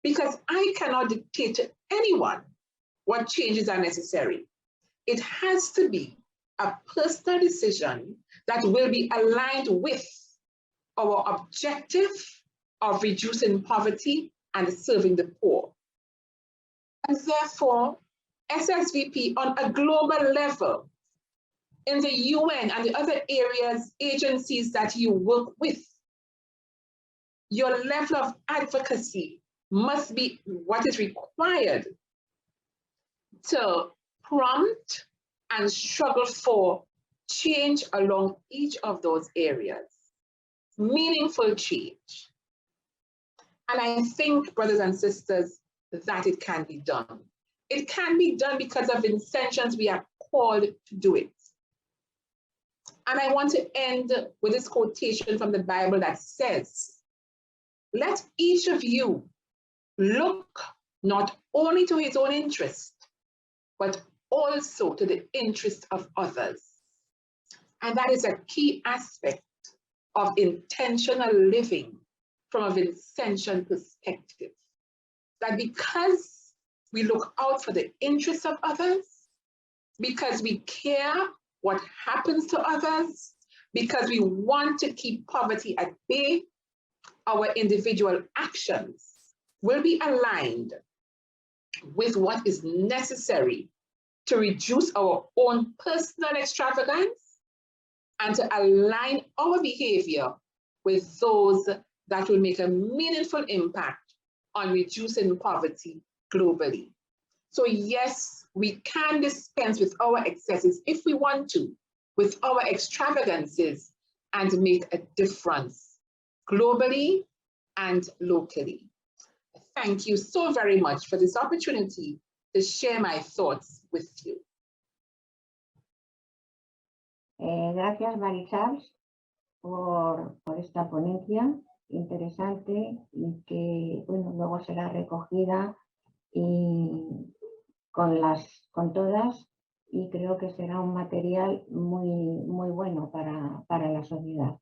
Because I cannot dictate to anyone what changes are necessary. It has to be a personal decision that will be aligned with our objective of reducing poverty and serving the poor. And therefore, SSVP on a global level, in the UN and the other areas, agencies that you work with, your level of advocacy must be what is required to prompt and struggle for change along each of those areas, meaningful change. And I think, brothers and sisters, that it can be done. It can be done because of Vincentians, we are called to do it. And I want to end with this quotation from the Bible that says, let each of you look not only to his own interest, but also to the interest of others. And that is a key aspect of intentional living from a Vincentian perspective. That because we look out for the interests of others, because we care what happens to others, because we want to keep poverty at bay, our individual actions will be aligned with what is necessary to reduce our own personal extravagance and to align our behavior with those that will make a meaningful impact on reducing poverty globally. So yes, we can dispense with our excesses if we want to, with our extravagances, and make a difference globally and locally. Thank you so very much for this opportunity to share my thoughts with you. Gracias, Marichal, por esta ponencia interesante y que bueno, luego será recogida y con todas, y creo que será un material muy bueno para la sociedad.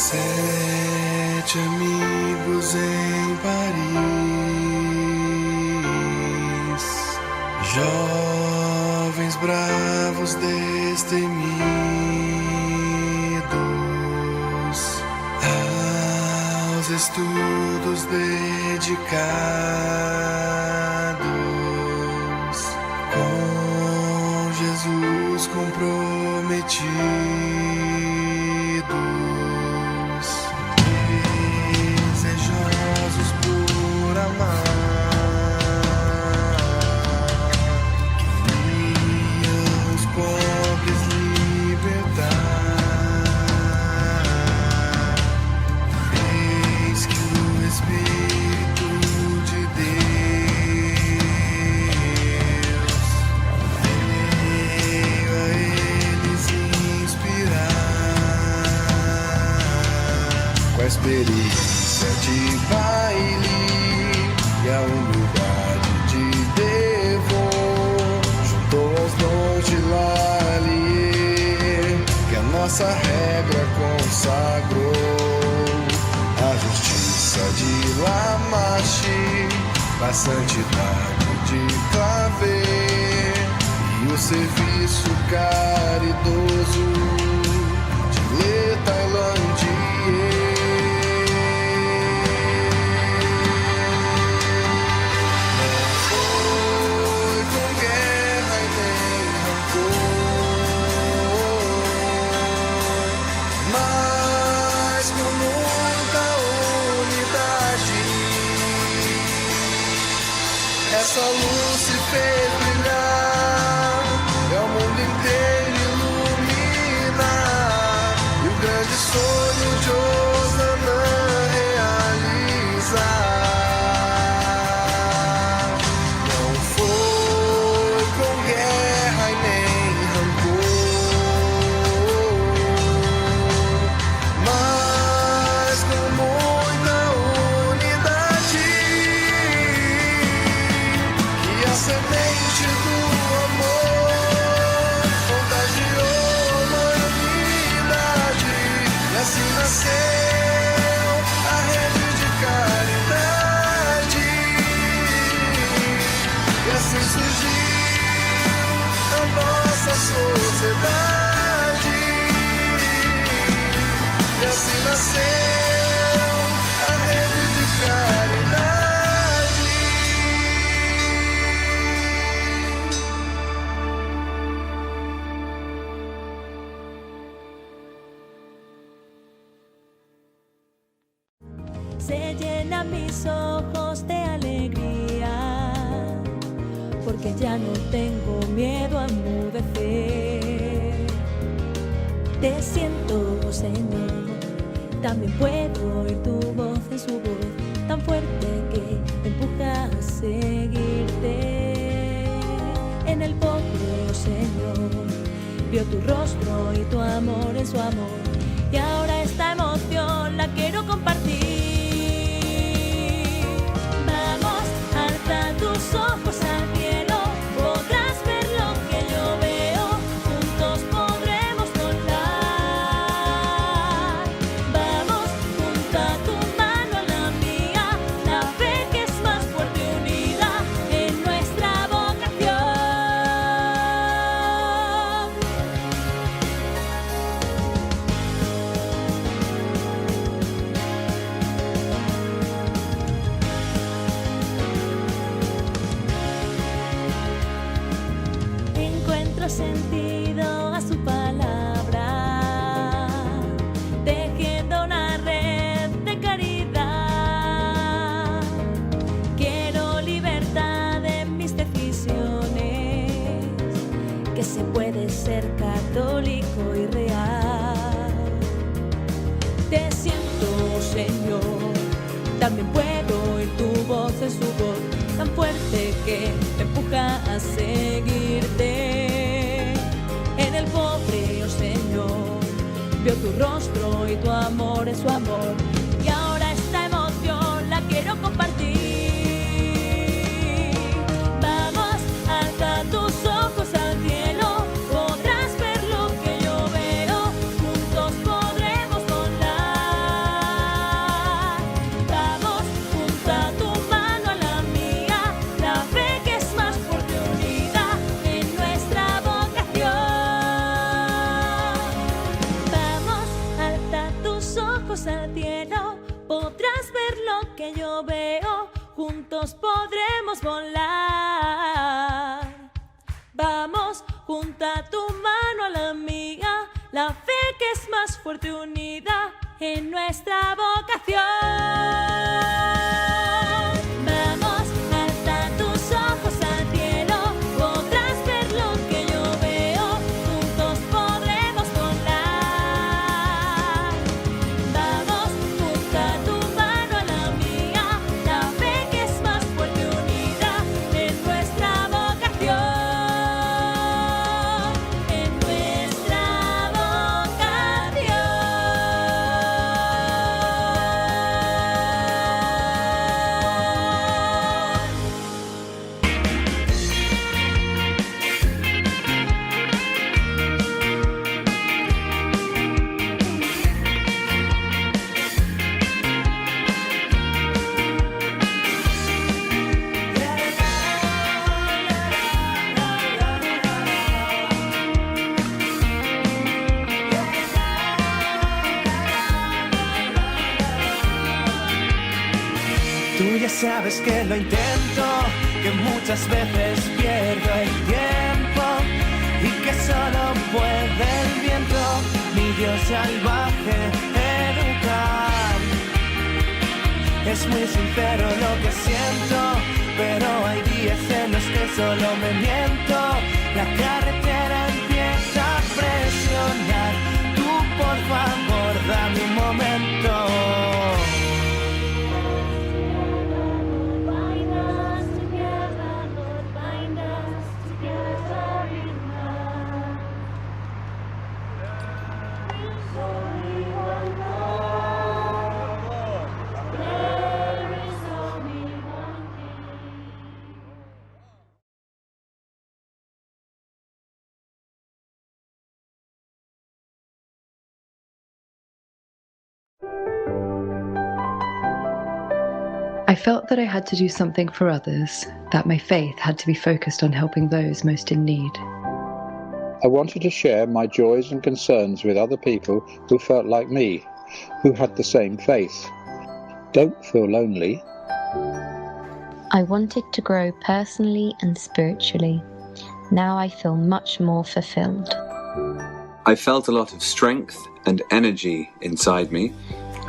Sete amigos em Paris, jovens bravos destemidos, aos estudos dedicados, com Jesus prometidos, desejosos por amar, queriam os pobres libertar. Eis que o Espírito de Deus veio a eles inspirar, com a experiência de baile e a humildade de Devon, juntou aos dons de Lalier, que a nossa regra consagrou, a justiça de Lamache, a santidade de Claver e o serviço caridoso de Letailandier. Não foi com guerra e nem rancor, mas com muita unidade. Essa luz se fez brilhar, é o mundo inteiro iluminar, e o grande sonho de Osana realizar. Não foi com guerra e nem rancor, mas com muita unidade, que a semente do amor contagiou a humanidade, e assim nasceu a rede de caridade, e assim surgiu a nossa sociedade, e assim nasceu a rede de caridade. Se llenan mis ojos de alegría, porque ya no tengo miedo a enmudecer. Te siento, Señor, también puedo oír tu voz en su voz, tan fuerte que me empuja a seguirte. En el pobre, oh Señor, vio tu rostro y tu amor en su amor, y ahora esta emoción la quiero compartir. Vamos, alza tus ojos al cielo, podrás ver lo que yo veo, juntos podremos volar. Vamos, junta tu mano a la mía, la fe que es más fuerte unida en nuestra vocación. Encuentro sentido a su palabra, tejiendo una red de caridad. Quiero libertad en mis decisiones, que se puede ser católico y real. Te siento, Señor, también puedo oír tu voz en su voz, tan fuerte que me empuja a seguirte. En el pobre, oh Señor, vio tu rostro y tu amor en su amor, y ahora esta emoción la quiero compartir. Vamos, alza tus ojos al cielo, podrás ver lo que yo veo, juntos podremos volar. Vamos, junta tu mano a la mía, la fe que es más fuerte unida en nuestra vocación. Vamos, alza tus ojos al cielo, podrás ver lo que yo veo, juntos podremos volar. Vamos, junta tu mano a la mía, la fe que es más fuerte unida en nuestra vocación. Vamos, alza tus ojos al cielo, podrás ver lo que yo veo, juntos podremos volar. Vamos, junta tu mano a la mía, la fe que es más fuerte unida en nuestra vocación. En nuestra Tú ya sabes que lo intento, que muchas veces pierdo el tiempo y que solo puede el viento, mi Dios salvaje, educar. Es muy sincero lo que siento, pero hay días en los que solo me miento. La carretera empieza a presionar, tú por favor dame un momento. I felt that I had to do something for others, that my faith had to be focused on helping those most in need. I wanted to share my joys and concerns with other people who felt like me, who had the same faith. Don't feel lonely. I wanted to grow personally and spiritually. Now I feel much more fulfilled. I felt a lot of strength and energy inside me,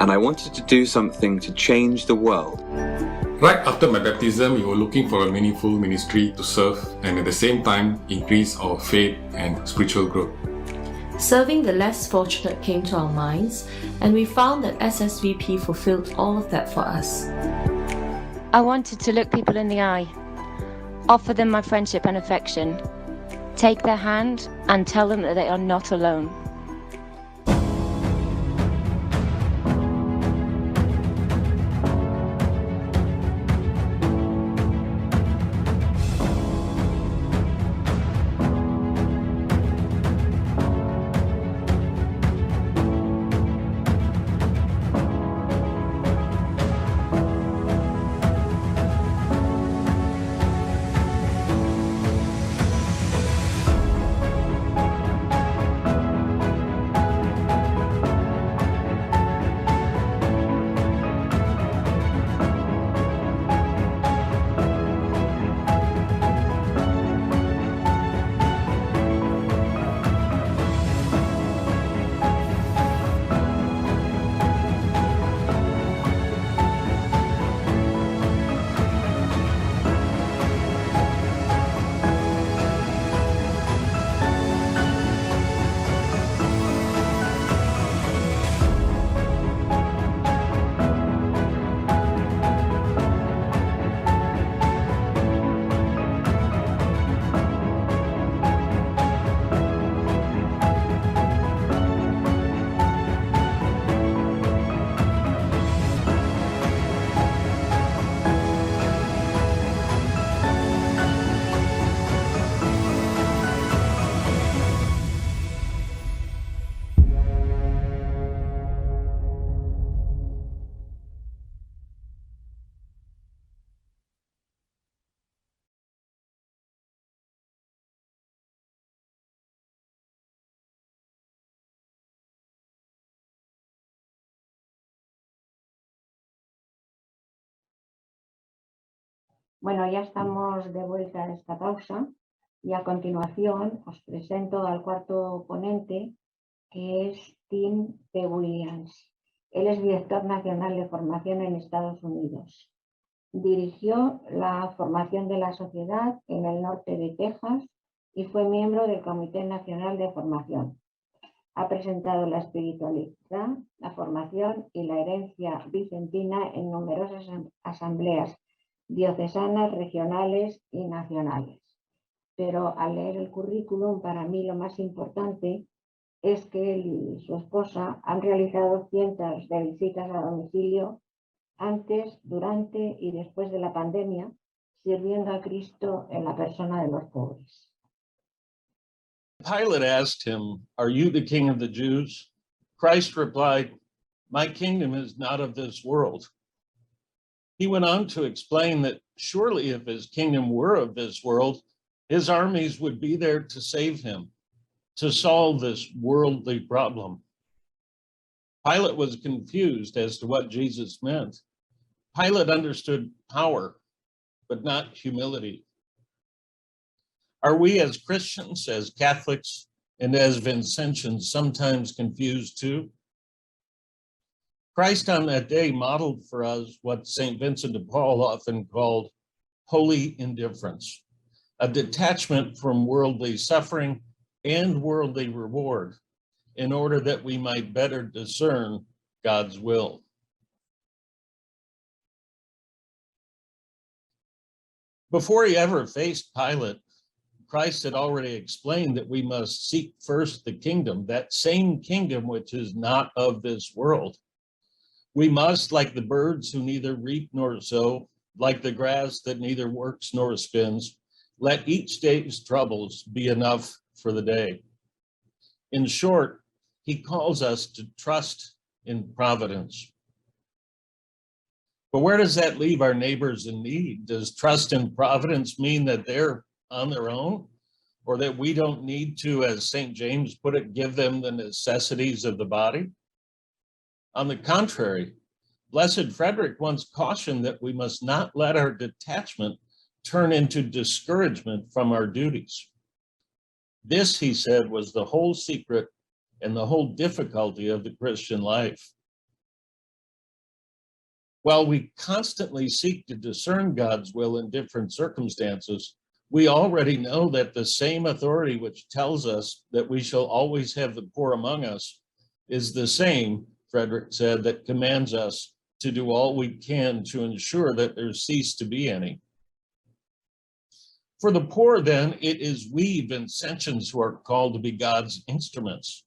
and I wanted to do something to change the world. Right after my baptism, we were looking for a meaningful ministry to serve and at the same time increase our faith and spiritual growth. Serving the less fortunate came to our minds, and we found that SSVP fulfilled all of that for us. I wanted to look people in the eye, offer them my friendship and affection, take their hand and tell them that they are not alone. Bueno, ya estamos de vuelta a esta pausa y a continuación os presento al cuarto ponente, que es Tim P. Williams. Él es director nacional de formación en Estados Unidos. Dirigió la formación de la sociedad en el norte de Texas y fue miembro del Comité Nacional de Formación. Ha presentado la espiritualidad, la formación y la herencia vicentina en numerosas asambleas diocesanas, regionales y nacionales. Pero al leer el currículum, para mí lo más importante es que él y su esposa han realizado cientos de visitas a domicilio antes, durante y después de la pandemia, sirviendo a Cristo en la persona de los pobres. Pilate asked him, "Are you the king of the Jews?" Christ replied, "My kingdom is not of this world." He went on to explain that surely if his kingdom were of this world, his armies would be there to save him, to solve this worldly problem. Pilate was confused as to what Jesus meant. Pilate understood power, but not humility. Are we as Christians, as Catholics, and as Vincentians sometimes confused too? Christ on that day modeled for us what St. Vincent de Paul often called holy indifference, a detachment from worldly suffering and worldly reward in order that we might better discern God's will. Before he ever faced Pilate, Christ had already explained that we must seek first the kingdom, that same kingdom which is not of this world. We must, like the birds who neither reap nor sow, like the grass that neither works nor spins, let each day's troubles be enough for the day. In short, he calls us to trust in providence. But where does that leave our neighbors in need? Does trust in providence mean that they're on their own, or that we don't need to, as St. James put it, give them the necessities of the body? On the contrary, Blessed Frederick once cautioned that we must not let our detachment turn into discouragement from our duties. This, he said, was the whole secret and the whole difficulty of the Christian life. While we constantly seek to discern God's will in different circumstances, we already know that the same authority which tells us that we shall always have the poor among us is the same, Frederick said, that commands us to do all we can to ensure that there cease to be any. For the poor, then, it is we, Vincentians, who are called to be God's instruments,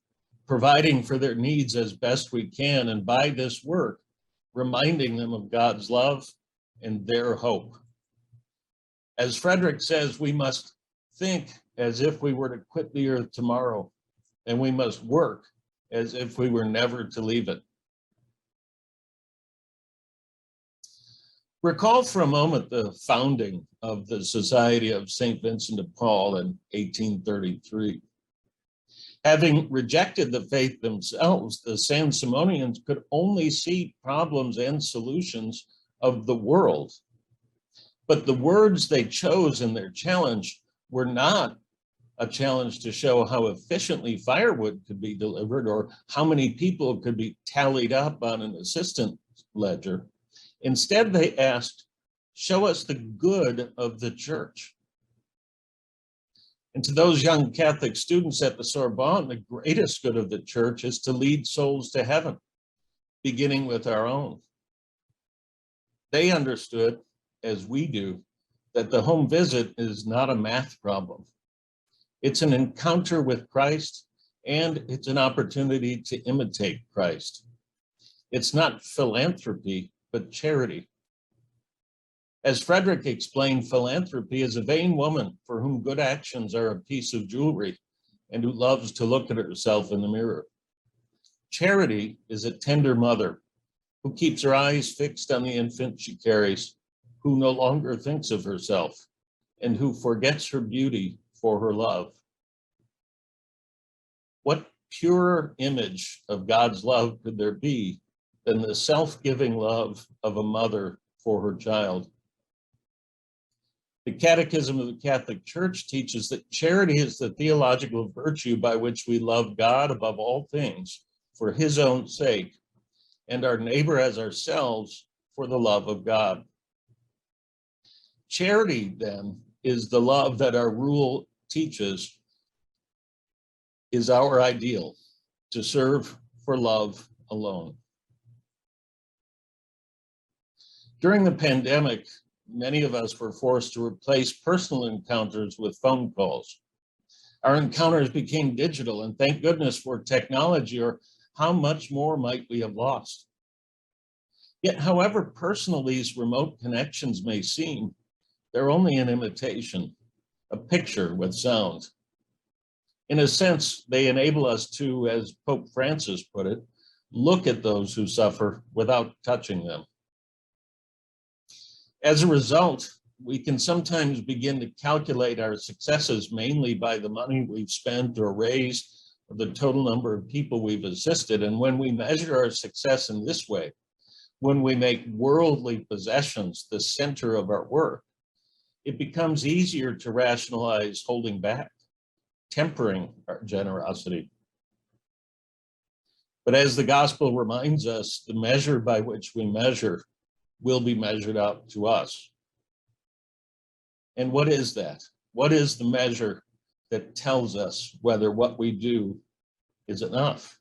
providing for their needs as best we can, and by this work, reminding them of God's love and their hope. As Frederick says, we must think as if we were to quit the earth tomorrow, and we must work as if we were never to leave it. Recall for a moment the founding of the Society of St. Vincent de Paul in 1833. Having rejected the faith themselves, the San Simonians could only see problems and solutions of the world. But the words they chose in their challenge were not a challenge to show how efficiently firewood could be delivered or how many people could be tallied up on an assistant ledger. Instead, they asked, "Show us the good of the church." And to those young Catholic students at the Sorbonne, the greatest good of the church is to lead souls to heaven, beginning with our own. They understood, as we do, that the home visit is not a math problem. It's an encounter with Christ, and it's an opportunity to imitate Christ. It's not philanthropy, but charity. As Frederick explained, philanthropy is a vain woman for whom good actions are a piece of jewelry and who loves to look at herself in the mirror. Charity is a tender mother who keeps her eyes fixed on the infant she carries, who no longer thinks of herself, and who forgets her beauty for her love. What purer image of God's love could there be than the self-giving love of a mother for her child? The Catechism of the Catholic Church teaches that charity is the theological virtue by which we love God above all things for his own sake, and our neighbor as ourselves for the love of God. Charity, then, is the love that our rule teaches is our ideal, to serve for love alone. During the pandemic, many of us were forced to replace personal encounters with phone calls. Our encounters became digital, and thank goodness for technology, or how much more might we have lost? Yet, however personal these remote connections may seem, they're only an imitation, a picture with sound. In a sense, they enable us to, as Pope Francis put it, look at those who suffer without touching them. As a result, we can sometimes begin to calculate our successes mainly by the money we've spent or raised, or the total number of people we've assisted. And when we measure our success in this way, when we make worldly possessions the center of our work, it becomes easier to rationalize holding back, tempering our generosity. But as the gospel reminds us, the measure by which we measure will be measured out to us. And what is that? What is the measure that tells us whether what we do is enough?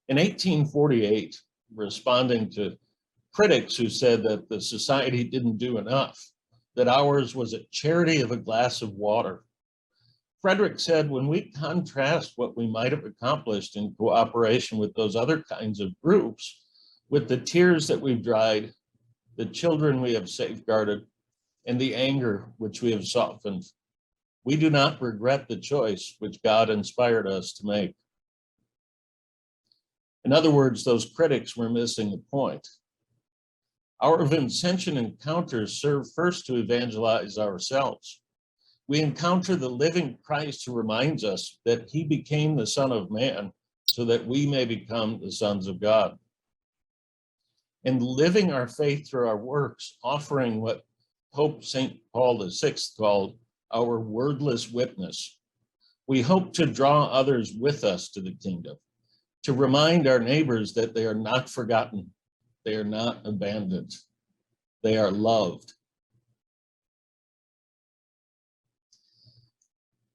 In 1848, responding to critics who said that the society didn't do enough, that ours was a charity of a glass of water, Frederick said, when we contrast what we might have accomplished in cooperation with those other kinds of groups, with the tears that we've dried, the children we have safeguarded, and the anger which we have softened, we do not regret the choice which God inspired us to make. In other words, those critics were missing the point. Our Vincentian encounters serve first to evangelize ourselves. We encounter the living Christ who reminds us that he became the Son of Man so that we may become the sons of God. And living our faith through our works, offering what Pope St. Paul VI called our wordless witness, we hope to draw others with us to the kingdom, to remind our neighbors that they are not forgotten, they are not abandoned, they are loved.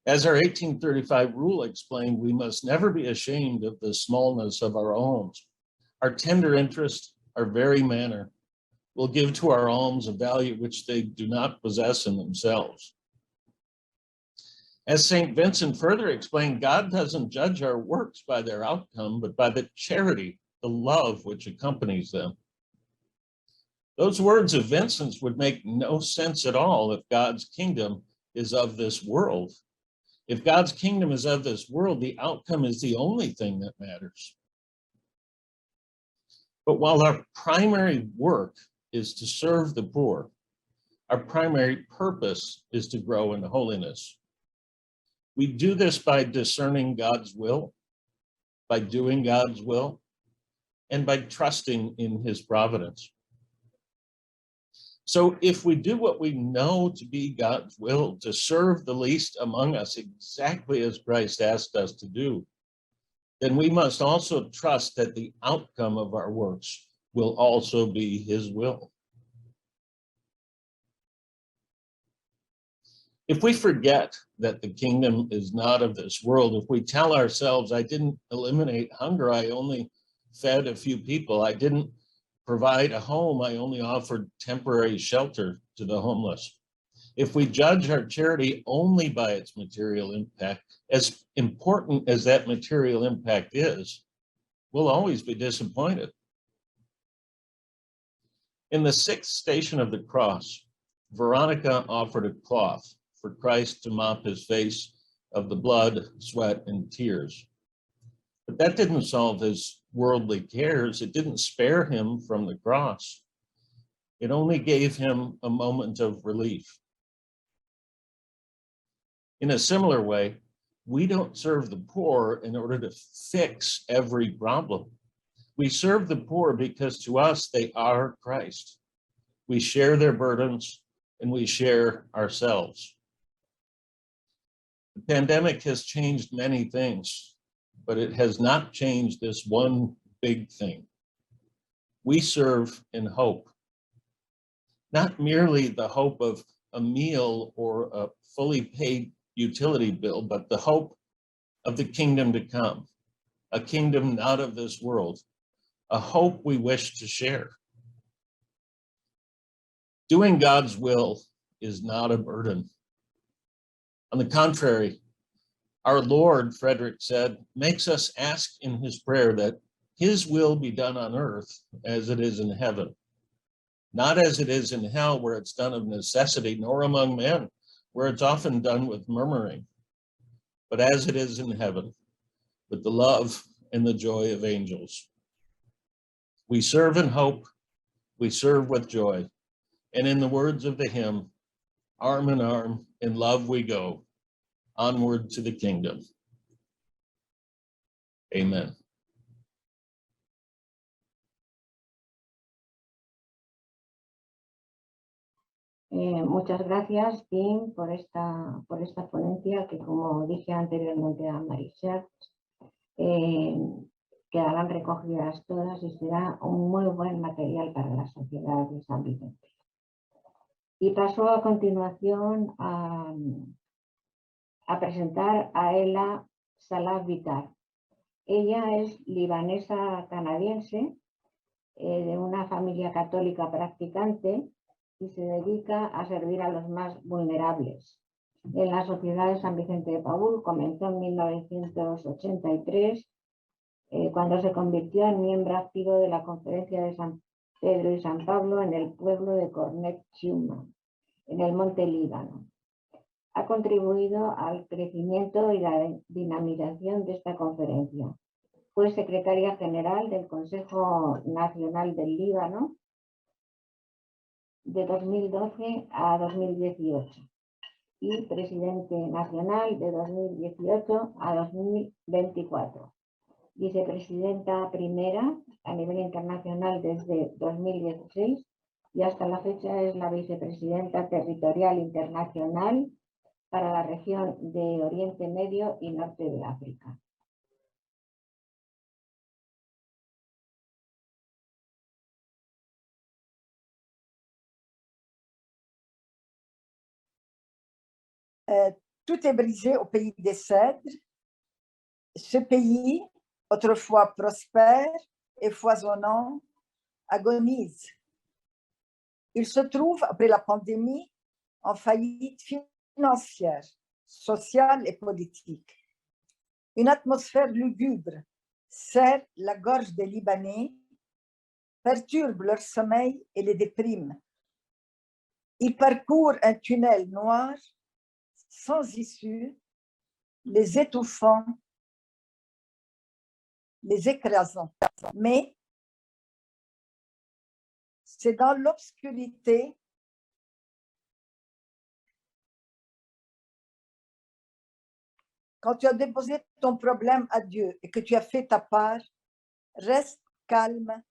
As our 1835 rule explained, we must never be ashamed of the smallness of our alms. Our tender interest, our very manner, will give to our alms a value which they do not possess in themselves. As St. Vincent further explained, God doesn't judge our works by their outcome, but by the charity, the love which accompanies them. Those words of Vincent's would make no sense at all if God's kingdom is of this world. If God's kingdom is of this world, the outcome is the only thing that matters. But while our primary work is to serve the poor, our primary purpose is to grow in holiness. We do this by discerning God's will, by doing God's will, and by trusting in his providence. So if we do what we know to be God's will, to serve the least among us exactly as Christ asked us to do, then we must also trust that the outcome of our works will also be his will. If we forget that the kingdom is not of this world, if we tell ourselves, I didn't eliminate hunger, I only fed a few people, I didn't provide a home, I only offered temporary shelter to the homeless. If we judge our charity only by its material impact, as important as that material impact is, we'll always be disappointed. In the sixth station of the cross, Veronica offered a cloth for Christ to mop his face of the blood, sweat, and tears. But that didn't solve his worldly cares. It didn't spare him from the cross. It only gave him a moment of relief. In a similar way, we don't serve the poor in order to fix every problem. We serve the poor because to us they are Christ. We share their burdens, and we share ourselves. The pandemic has changed many things, but it has not changed this one big thing. We serve in hope, not merely the hope of a meal or a fully paid utility bill, but the hope of the kingdom to come, a kingdom not of this world, a hope we wish to share. Doing God's will is not a burden. On the contrary, our Lord, Frederick said, makes us ask in his prayer that his will be done on earth as it is in heaven, not as it is in hell where it's done of necessity, nor among men where it's often done with murmuring, but as it is in heaven with the love and the joy of angels. We serve in hope, we serve with joy, and in the words of the hymn, arm in arm, in love we go, onward to the kingdom. Amen. Muchas gracias, Tim, por esta ponencia que, como dije anteriormente a Marisha, quedarán recogidas todas y será un muy buen material para la sociedad de San Vicente. Y paso a continuación a presentar a Ela Salah Vitar. Ella es libanesa canadiense, de una familia católica practicante, y se dedica a servir a los más vulnerables. En la Sociedad de San Vicente de Paúl comenzó en 1983, cuando se convirtió en miembro activo de la Conferencia de San Pedro y San Pablo en el pueblo de Cornet Chuma, en el Monte Líbano. Ha contribuido al crecimiento y la dinamización de esta conferencia. Fue secretaria general del Consejo Nacional del Líbano de 2012 a 2018 y presidente nacional de 2018 a 2024. Vicepresidenta primera a nivel internacional desde 2016 y hasta la fecha es la vicepresidenta territorial internacional para la región de Oriente Medio y Norte de África. Tout est brisé au pays des cèdres. Ce pays, autrefois prospère et foisonnant, agonise. Il se trouve, après la pandémie, en faillite financière, sociale et politique. Une atmosphère lugubre serre la gorge des Libanais, perturbe leur sommeil et les déprime. Ils parcourent un tunnel noir sans issue, les étouffant, les écrasant. Mais c'est dans l'obscurité quand tu as déposé ton problème à Dieu et que tu as fait ta part, reste calme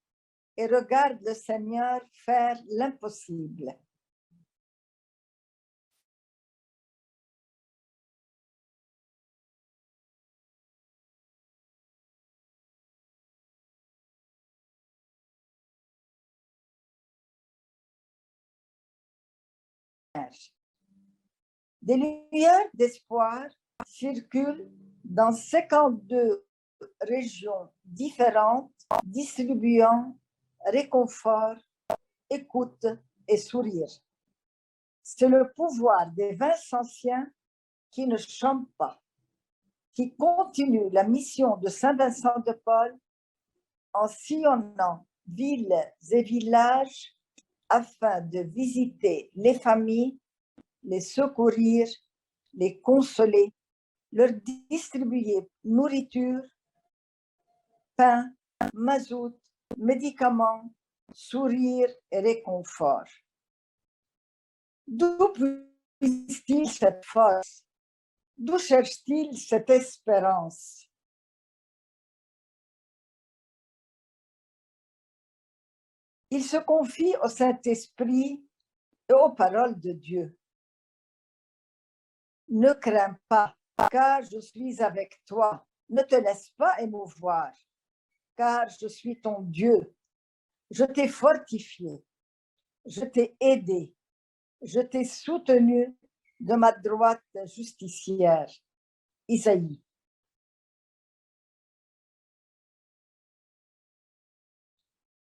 et regarde le Seigneur faire l'impossible. Des lumières d'espoir circulent dans 52 régions différentes, distribuant réconfort, écoute et sourire. C'est le pouvoir des 20 anciens qui ne chantent pas, qui continuent la mission de Saint Vincent de Paul en sillonnant villes et villages afin de visiter les familles, les secourir, les consoler, leur distribuer nourriture, pain, mazout, médicaments, sourire et réconfort. D'où puise-t-il cette force? D'où cherche-t-il cette espérance? Il se confie au Saint-Esprit et aux paroles de Dieu. Ne crains pas, car je suis avec toi. Ne te laisse pas émouvoir, car je suis ton Dieu. Je t'ai fortifié, je t'ai aidé, je t'ai soutenu de ma droite justicière. Isaïe.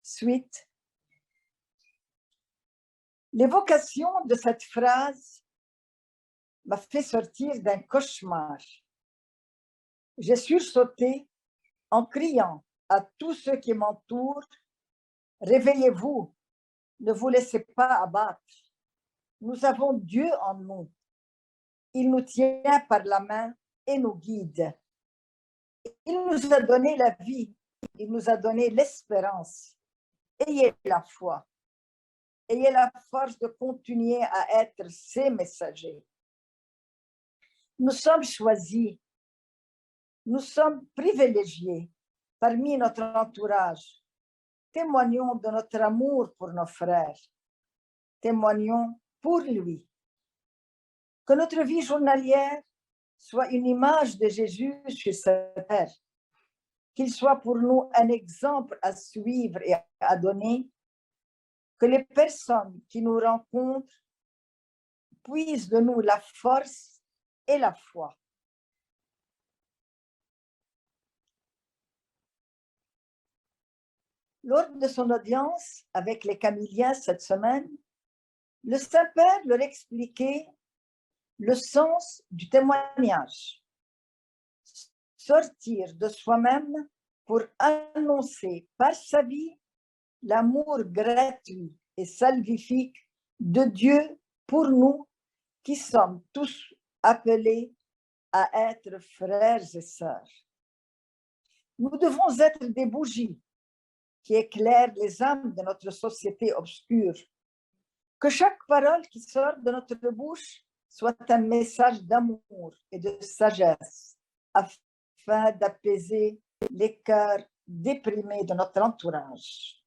Suite. L'évocation de cette phrase m'a fait sortir d'un cauchemar. J'ai sursauté en criant à tous ceux qui m'entourent, « Réveillez-vous, ne vous laissez pas abattre. Nous avons Dieu en nous. Il nous tient par la main et nous guide. Il nous a donné la vie, il nous a donné l'espérance. Ayez la foi. Ayez la force de continuer à être ses messagers. Nous sommes choisis, nous sommes privilégiés parmi notre entourage. Témoignons de notre amour pour nos frères. Témoignons pour lui. Que notre vie journalière soit une image de Jésus sur cette terre. Qu'il soit pour nous un exemple à suivre et à donner. Que les personnes qui nous rencontrent puisent de nous la force et la foi. Lors de son audience avec les Camilliens cette semaine, le Saint-Père leur expliquait le sens du témoignage. Sortir de soi-même pour annoncer par sa vie l'amour gratuit et salvifique de Dieu pour nous qui sommes tous appelés à être frères et sœurs. Nous devons être des bougies qui éclairent les âmes de notre société obscure. Que chaque parole qui sort de notre bouche soit un message d'amour et de sagesse afin d'apaiser les cœurs déprimés de notre entourage.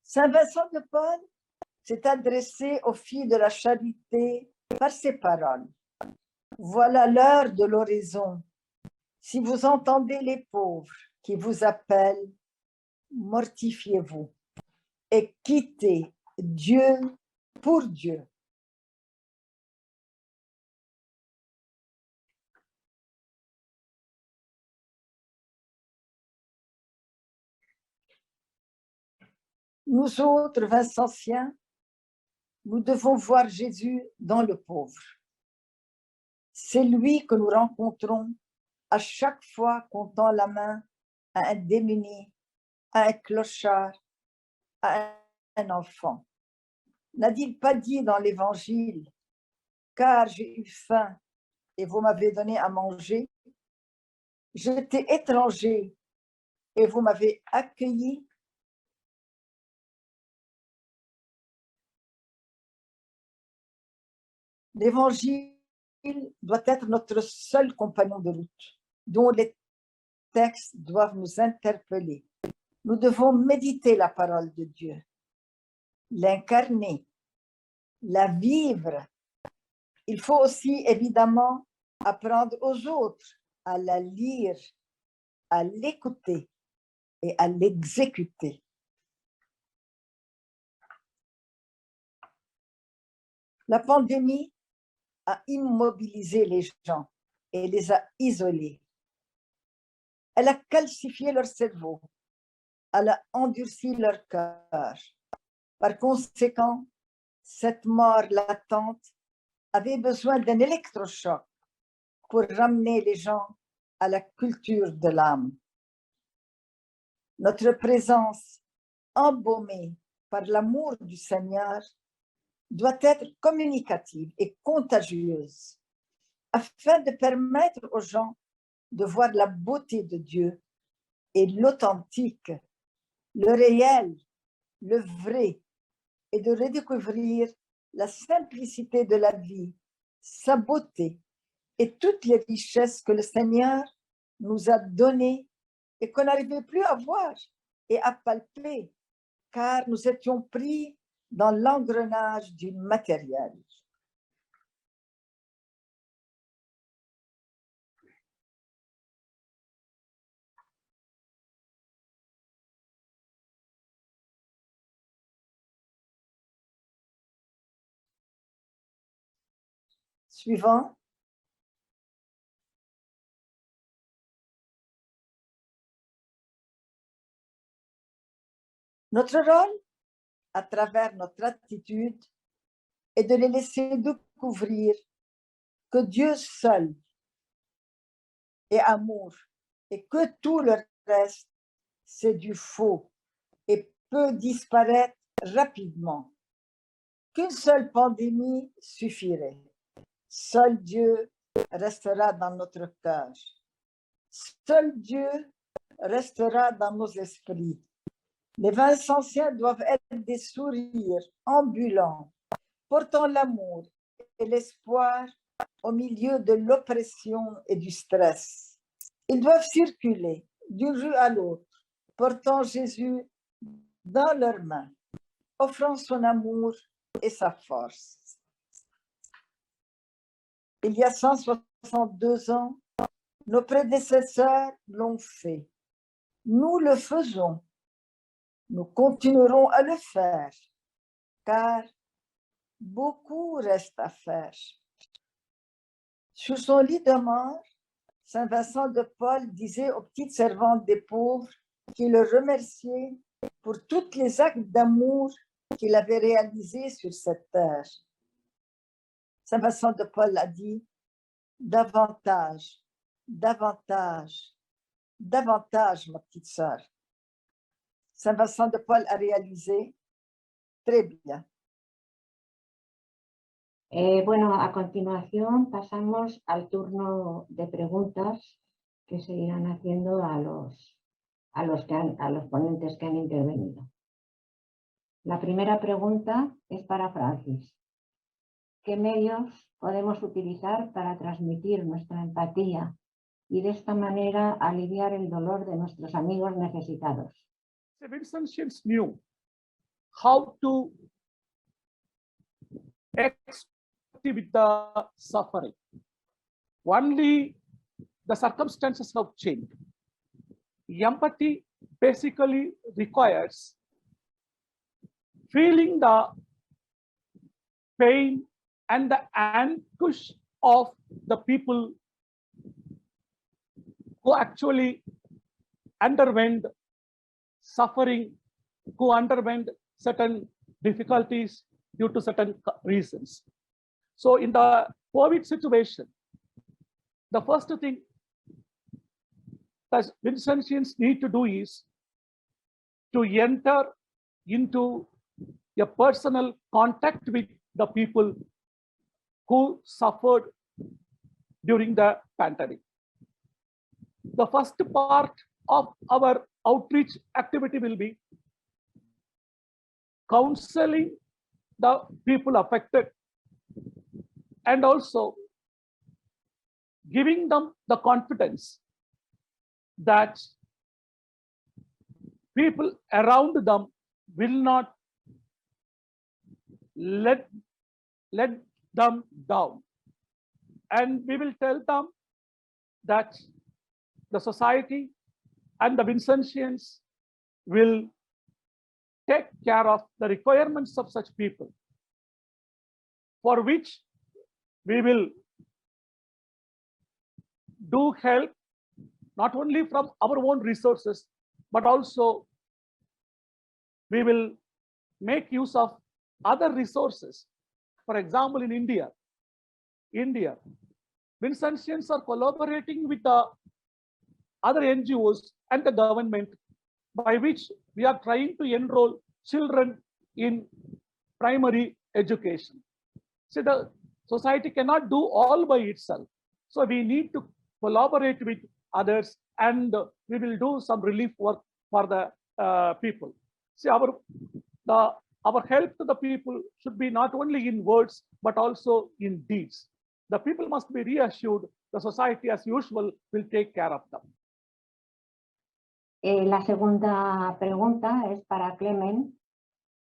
Saint Vincent de Paul s'est adressé aux filles de la charité par ces paroles. Voilà l'heure de l'oraison. Si vous entendez les pauvres qui vous appellent, mortifiez-vous et quittez Dieu pour Dieu. Nous autres Vincentiens, nous devons voir Jésus dans le pauvre. C'est lui que nous rencontrons à chaque fois qu'on tend la main à un démuni, à un clochard, à un enfant. N'a-t-il pas dit dans l'Évangile, « Car j'ai eu faim et vous m'avez donné à manger, j'étais étranger et vous m'avez accueilli ». L'Évangile doit être notre seul compagnon de route, dont les textes doivent nous interpeller. Nous devons méditer la parole de Dieu, l'incarner, la vivre. Il faut aussi évidemment apprendre aux autres à la lire, à l'écouter et à l'exécuter. La pandémie a immobilisé les gens et les a isolés. Elle a calcifié leur cerveau, elle a endurci leur cœur. Par conséquent, cette mort latente avait besoin d'un électrochoc pour ramener les gens à la culture de l'âme. Notre présence embaumée par l'amour du Seigneur doit être communicative et contagieuse afin de permettre aux gens de voir la beauté de Dieu et l'authentique, le réel, le vrai, et de redécouvrir la simplicité de la vie, sa beauté et toutes les richesses que le Seigneur nous a donné et qu'on n'arrivait plus à voir et à palper, car nous étions pris dans l'engrenage du matériel. Suivant. Notre rôle, à travers notre attitude, est de les laisser découvrir que Dieu seul est amour et que tout le reste, c'est du faux et peut disparaître rapidement. Qu'une seule pandémie suffirait. Seul Dieu restera dans notre cœur. Seul Dieu restera dans nos esprits. Les Vincentiens doivent être des sourires ambulants, portant l'amour et l'espoir au milieu de l'oppression et du stress. Ils doivent circuler d'une rue à l'autre, portant Jésus dans leurs mains, offrant son amour et sa force. Il y a 162 ans, nos prédécesseurs l'ont fait. Nous le faisons. Nous continuerons à le faire, car beaucoup reste à faire. Sur son lit de mort, Saint Vincent de Paul disait aux petites servantes des pauvres qu'il le remerciait pour tous les actes d'amour qu'il avait réalisés sur cette terre. Saint Vincent de Paul a dit « Davantage, davantage, davantage, ma petite sœur ». Saint Vincent de Paul a réalisé très bien. Bueno, a continuación pasamos al turno de preguntas que se irán haciendo a los ponentes que han intervenido. La primera pregunta es para Francis. ¿Qué medios podemos utilizar para transmitir nuestra empatía y de esta manera aliviar el dolor de nuestros amigos necesitados? The Vincentians knew how to express with the suffering. Only the circumstances have changed. Empathy basically requires feeling the pain and the anguish of the people who actually underwent suffering, who underwent certain difficulties due to certain reasons. So in the COVID situation, the first thing that Vincentians need to do is to enter into a personal contact with the people who suffered during the pandemic. The first part of our outreach activity will be counseling the people affected and also giving them the confidence that people around them will not let them down. And we will tell them that the society and the Vincentians will take care of the requirements of such people, for which we will do help not only from our own resources, but also we will make use of other resources. For example, in India, Vincentians are collaborating with the other NGOs and the government, by which we are trying to enroll children in primary education. So the society cannot do all by itself. So we need to collaborate with others, and we will do some relief work for the people. See, our help to the people should be not only in words, but also in deeds. The people must be reassured the society as usual will take care of them. La segunda pregunta es para Clement.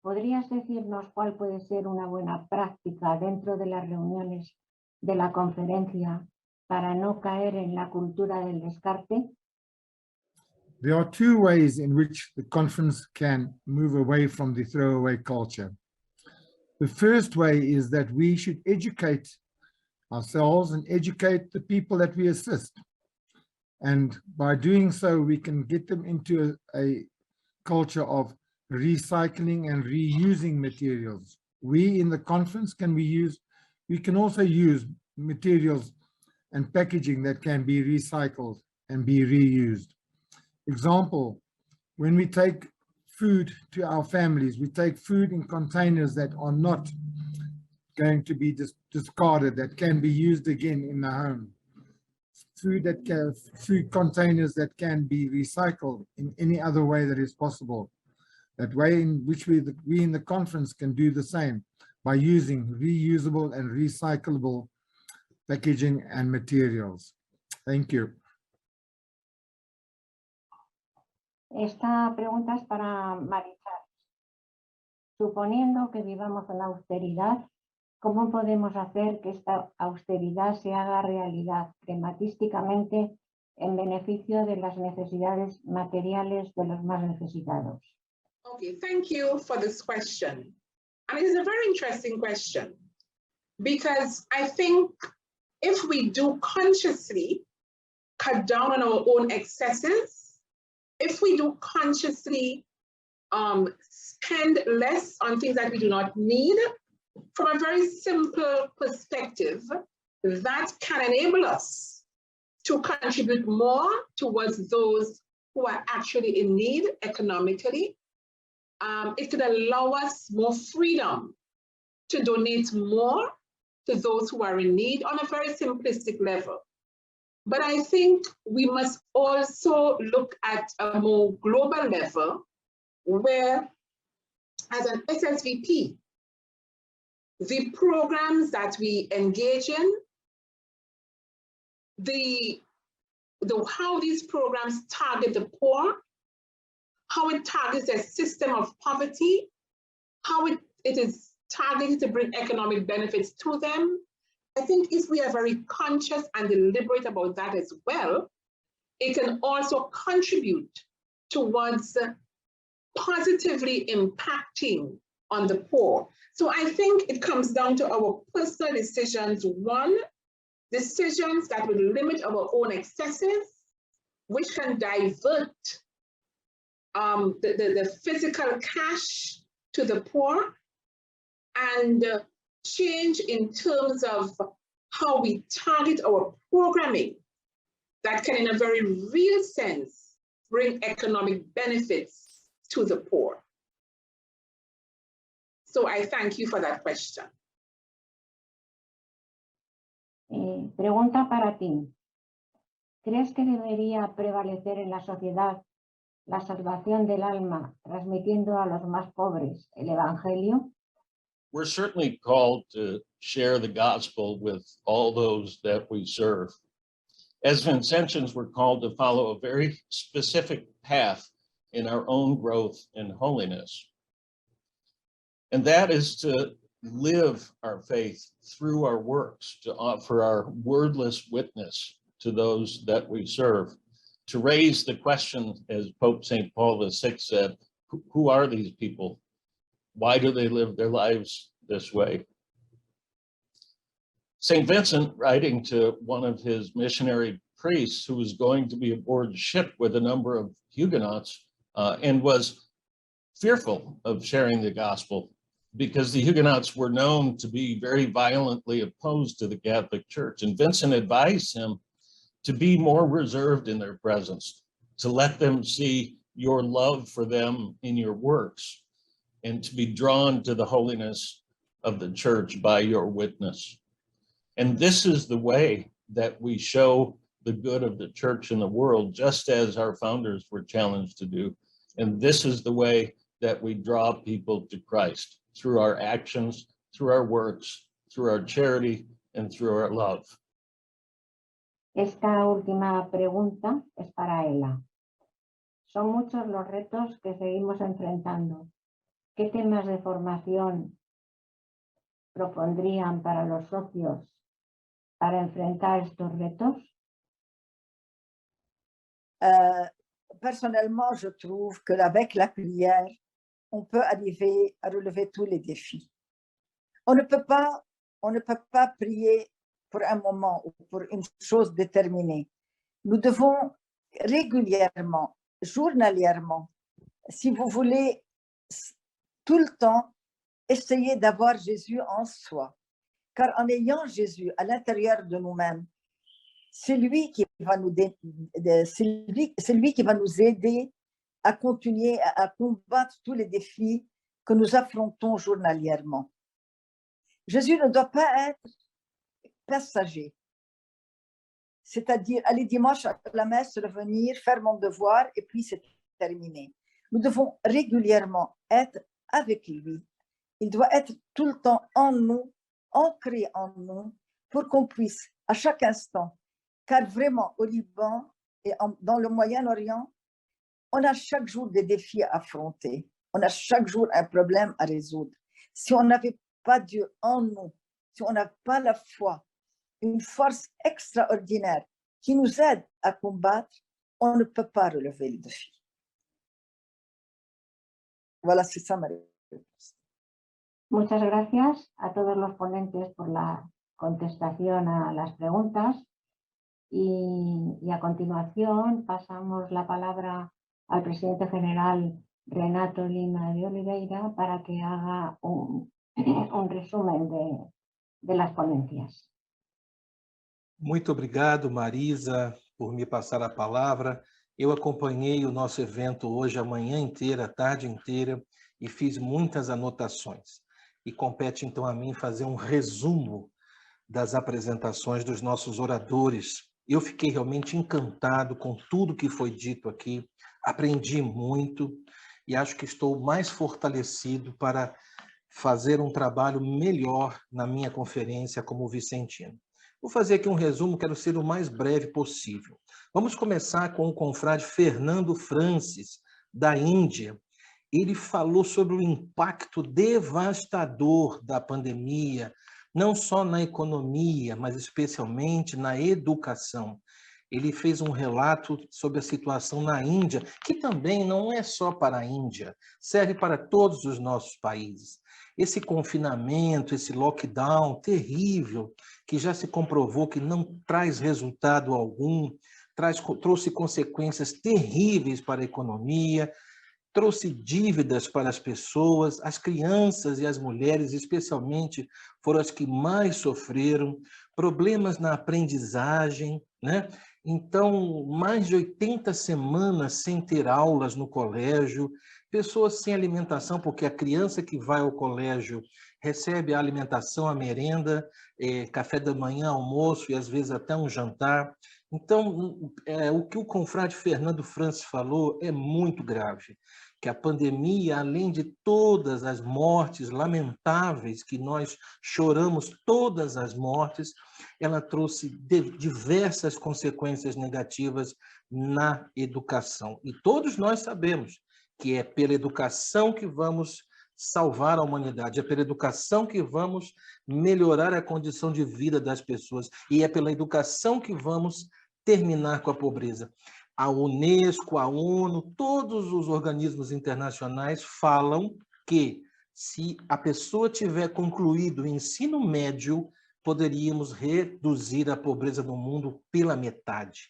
¿Podrías decirnos cuál puede ser una buena práctica dentro de las reuniones de la conferencia para no caer en la cultura del descarte? There are two ways in which the conference can move away from the throwaway culture. The first way is that we should educate ourselves and educate the people that we assist. And by doing so, we can get them into a culture of recycling and reusing materials. We in the conference we can also use materials and packaging that can be recycled and be reused. Example, when we take food to our families, we take food in containers that are not going to be discarded, that can be used again in the home. Food containers that can be recycled in any other way that is possible. That way in which we in the conference can do the same by using reusable and recyclable packaging and materials. Thank you. Esta pregunta es para Marichar. Suponiendo que vivamos en austeridad, ¿cómo podemos hacer que esta austeridad se haga realidad pragmáticamente en beneficio de las necesidades materiales de los más necesitados? Okay, thank you for this question. And it is a very interesting question because I think if we do consciously cut down on our own excesses, if we do consciously spend less on things that we do not need, from a very simple perspective, that can enable us to contribute more towards those who are actually in need economically. It could allow us more freedom to donate more to those who are in need on a very simplistic level. But I think we must also look at a more global level where, as an SSVP, the programs that we engage in, how these programs target the poor, how it targets a system of poverty, how it is targeted to bring economic benefits to them. I think if we are very conscious and deliberate about that as well, it can also contribute towards positively impacting on the poor. So I think it comes down to our personal decisions. One, decisions that would limit our own excesses, which can divert the physical cash to the poor, and change in terms of how we target our programming that can, in a very real sense, bring economic benefits to the poor. So I thank you for that question. Pregunta para ti. ¿Crees que debería prevalecer en la sociedad la salvación del alma, transmitiendo a los más pobres el Evangelio? We're certainly called to share the gospel with all those that we serve. As Vincentians, we're called to follow a very specific path in our own growth and holiness. And that is to live our faith through our works, to offer our wordless witness to those that we serve, to raise the question, as Pope St. Paul VI said, who are these people? Why do they live their lives this way? St. Vincent, writing to one of his missionary priests who was going to be aboard ship with a number of Huguenots and was fearful of sharing the gospel because the Huguenots were known to be very violently opposed to the Catholic Church. And Vincent advised him to be more reserved in their presence, to let them see your love for them in your works, and to be drawn to the holiness of the church by your witness. And this is the way that we show the good of the church in the world, just as our founders were challenged to do. And this is the way that we draw people to Christ, through our actions, through our works, through our charity, and through our love. Esta última pregunta es para Ela. Son muchos los retos que seguimos enfrentando. ¿Qué temas de formación propondrían para los socios para enfrentar estos retos? Personnellement, je trouve qu'avec la prière, on peut arriver à relever tous les défis. On ne peut pas prier pour un moment ou pour une chose déterminée. Nous devons régulièrement, journalièrement, si vous voulez, tout le temps, essayer d'avoir Jésus en soi. Car en ayant Jésus à l'intérieur de nous-mêmes, c'est lui qui va nous aider à continuer à combattre tous les défis que nous affrontons journalièrement. Jésus ne doit pas être passager. C'est-à-dire aller dimanche à la messe, revenir, faire mon devoir et puis c'est terminé. Nous devons régulièrement être avec lui. Il doit être tout le temps en nous, ancré en nous, pour qu'on puisse à chaque instant, car vraiment au Liban et dans le Moyen-Orient, on a chaque jour des défis à affronter. On a chaque jour un problème à résoudre. Si on n'avait pas Dieu en nous, si on n'a pas la foi, une force extraordinaire qui nous aide à combattre, on ne peut pas relever le défi. Voilà, c'est ça ma réponse. Muchas gracias a todos los ponentes por la contestación a las preguntas y a continuación pasamos la palabra al presidente general Renato Lima de Oliveira para que haga un resumen de las ponencias. Muito obrigado, Marisa, por me passar a palavra. Eu acompanhei o nosso evento hoje a manhã inteira, a tarde inteira, e fiz muitas anotações. E compete, então, a mim fazer um resumo das apresentações dos nossos oradores. Eu fiquei realmente encantado com tudo que foi dito aqui, aprendi muito e acho que estou mais fortalecido para fazer um trabalho melhor na minha conferência como vicentino. Vou fazer aqui um resumo, quero ser o mais breve possível. Vamos começar com o confrade Fernando Francis, da Índia. Ele falou sobre o impacto devastador da pandemia, não só na economia, mas especialmente na educação. Ele fez um relato sobre a situação na Índia, que também não é só para a Índia, serve para todos os nossos países. Esse confinamento, esse lockdown terrível, que já se comprovou que não traz resultado algum, trouxe consequências terríveis para a economia, trouxe dívidas para as pessoas, as crianças e as mulheres, especialmente, foram as que mais sofreram, problemas na aprendizagem, né? Então, mais de 80 semanas sem ter aulas no colégio, pessoas sem alimentação, porque a criança que vai ao colégio recebe a alimentação, a merenda, café da manhã, almoço e às vezes até um jantar. Então, o que o confrade Fernando Francis falou é muito grave, que a pandemia, além de todas as mortes lamentáveis, que nós choramos todas as mortes, ela trouxe diversas consequências negativas na educação. E todos nós sabemos que é pela educação que vamos salvar a humanidade, é pela educação que vamos melhorar a condição de vida das pessoas, e é pela educação que vamos terminar com a pobreza. A Unesco, a ONU, todos os organismos internacionais falam que se a pessoa tiver concluído o ensino médio, poderíamos reduzir a pobreza no mundo pela metade.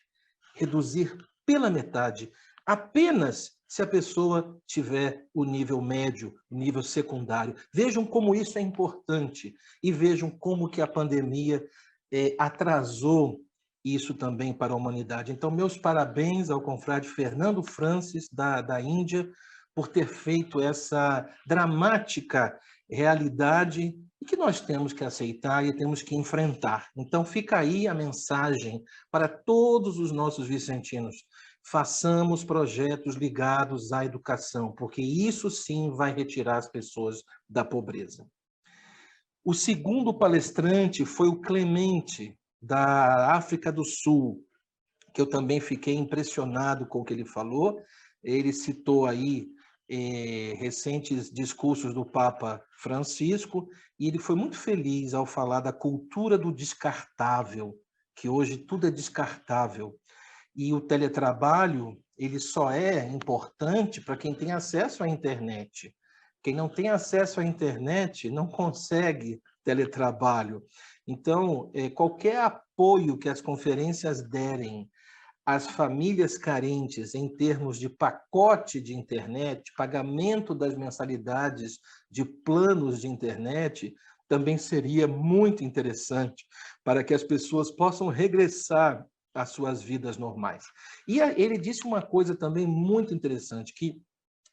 Reduzir pela metade, apenas se a pessoa tiver o nível médio, o nível secundário. Vejam como isso é importante e vejam como que a pandemia atrasou isso também para a humanidade. Então, meus parabéns ao confrade Fernando Francis, da Índia, por ter feito essa dramática realidade e que nós temos que aceitar e temos que enfrentar. Então, fica aí a mensagem para todos os nossos vicentinos. Façamos projetos ligados à educação, porque isso sim vai retirar as pessoas da pobreza. O segundo palestrante foi o Clemente, da África do Sul, que eu também fiquei impressionado com o que ele falou. Ele citou aí recentes discursos do Papa Francisco, e ele foi muito feliz ao falar da cultura do descartável, que hoje tudo é descartável. E o teletrabalho, ele só é importante para quem tem acesso à internet. Quem não tem acesso à internet não consegue teletrabalho. Então, qualquer apoio que as conferências derem às famílias carentes em termos de pacote de internet, pagamento das mensalidades de planos de internet, também seria muito interessante para que as pessoas possam regressar às suas vidas normais. E ele disse uma coisa também muito interessante, que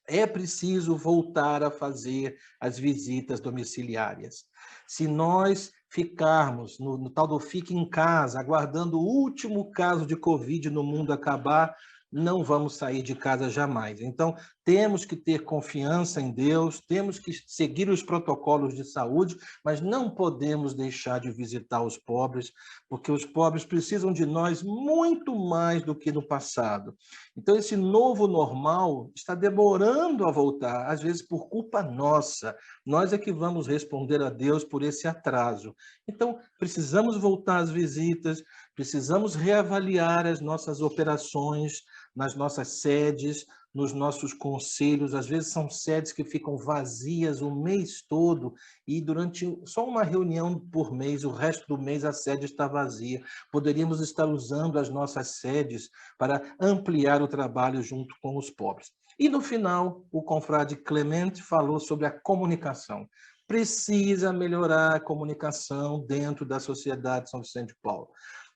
é preciso voltar a fazer as visitas domiciliárias. Se nós ficarmos no tal do fique em casa, aguardando o último caso de Covid no mundo acabar, não vamos sair de casa jamais. Então, temos que ter confiança em Deus, temos que seguir os protocolos de saúde, mas não podemos deixar de visitar os pobres, porque os pobres precisam de nós muito mais do que no passado. Então, esse novo normal está demorando a voltar, às vezes por culpa nossa. Nós é que vamos responder a Deus por esse atraso. Então, precisamos voltar às visitas, precisamos reavaliar as nossas operações nas nossas sedes, nos nossos conselhos. Às vezes são sedes que ficam vazias o mês todo e durante só uma reunião por mês, o resto do mês a sede está vazia. Poderíamos estar usando as nossas sedes para ampliar o trabalho junto com os pobres. E no final, o confrade Clemente falou sobre a comunicação. Precisa melhorar a comunicação dentro da Sociedade São Vicente de Paulo.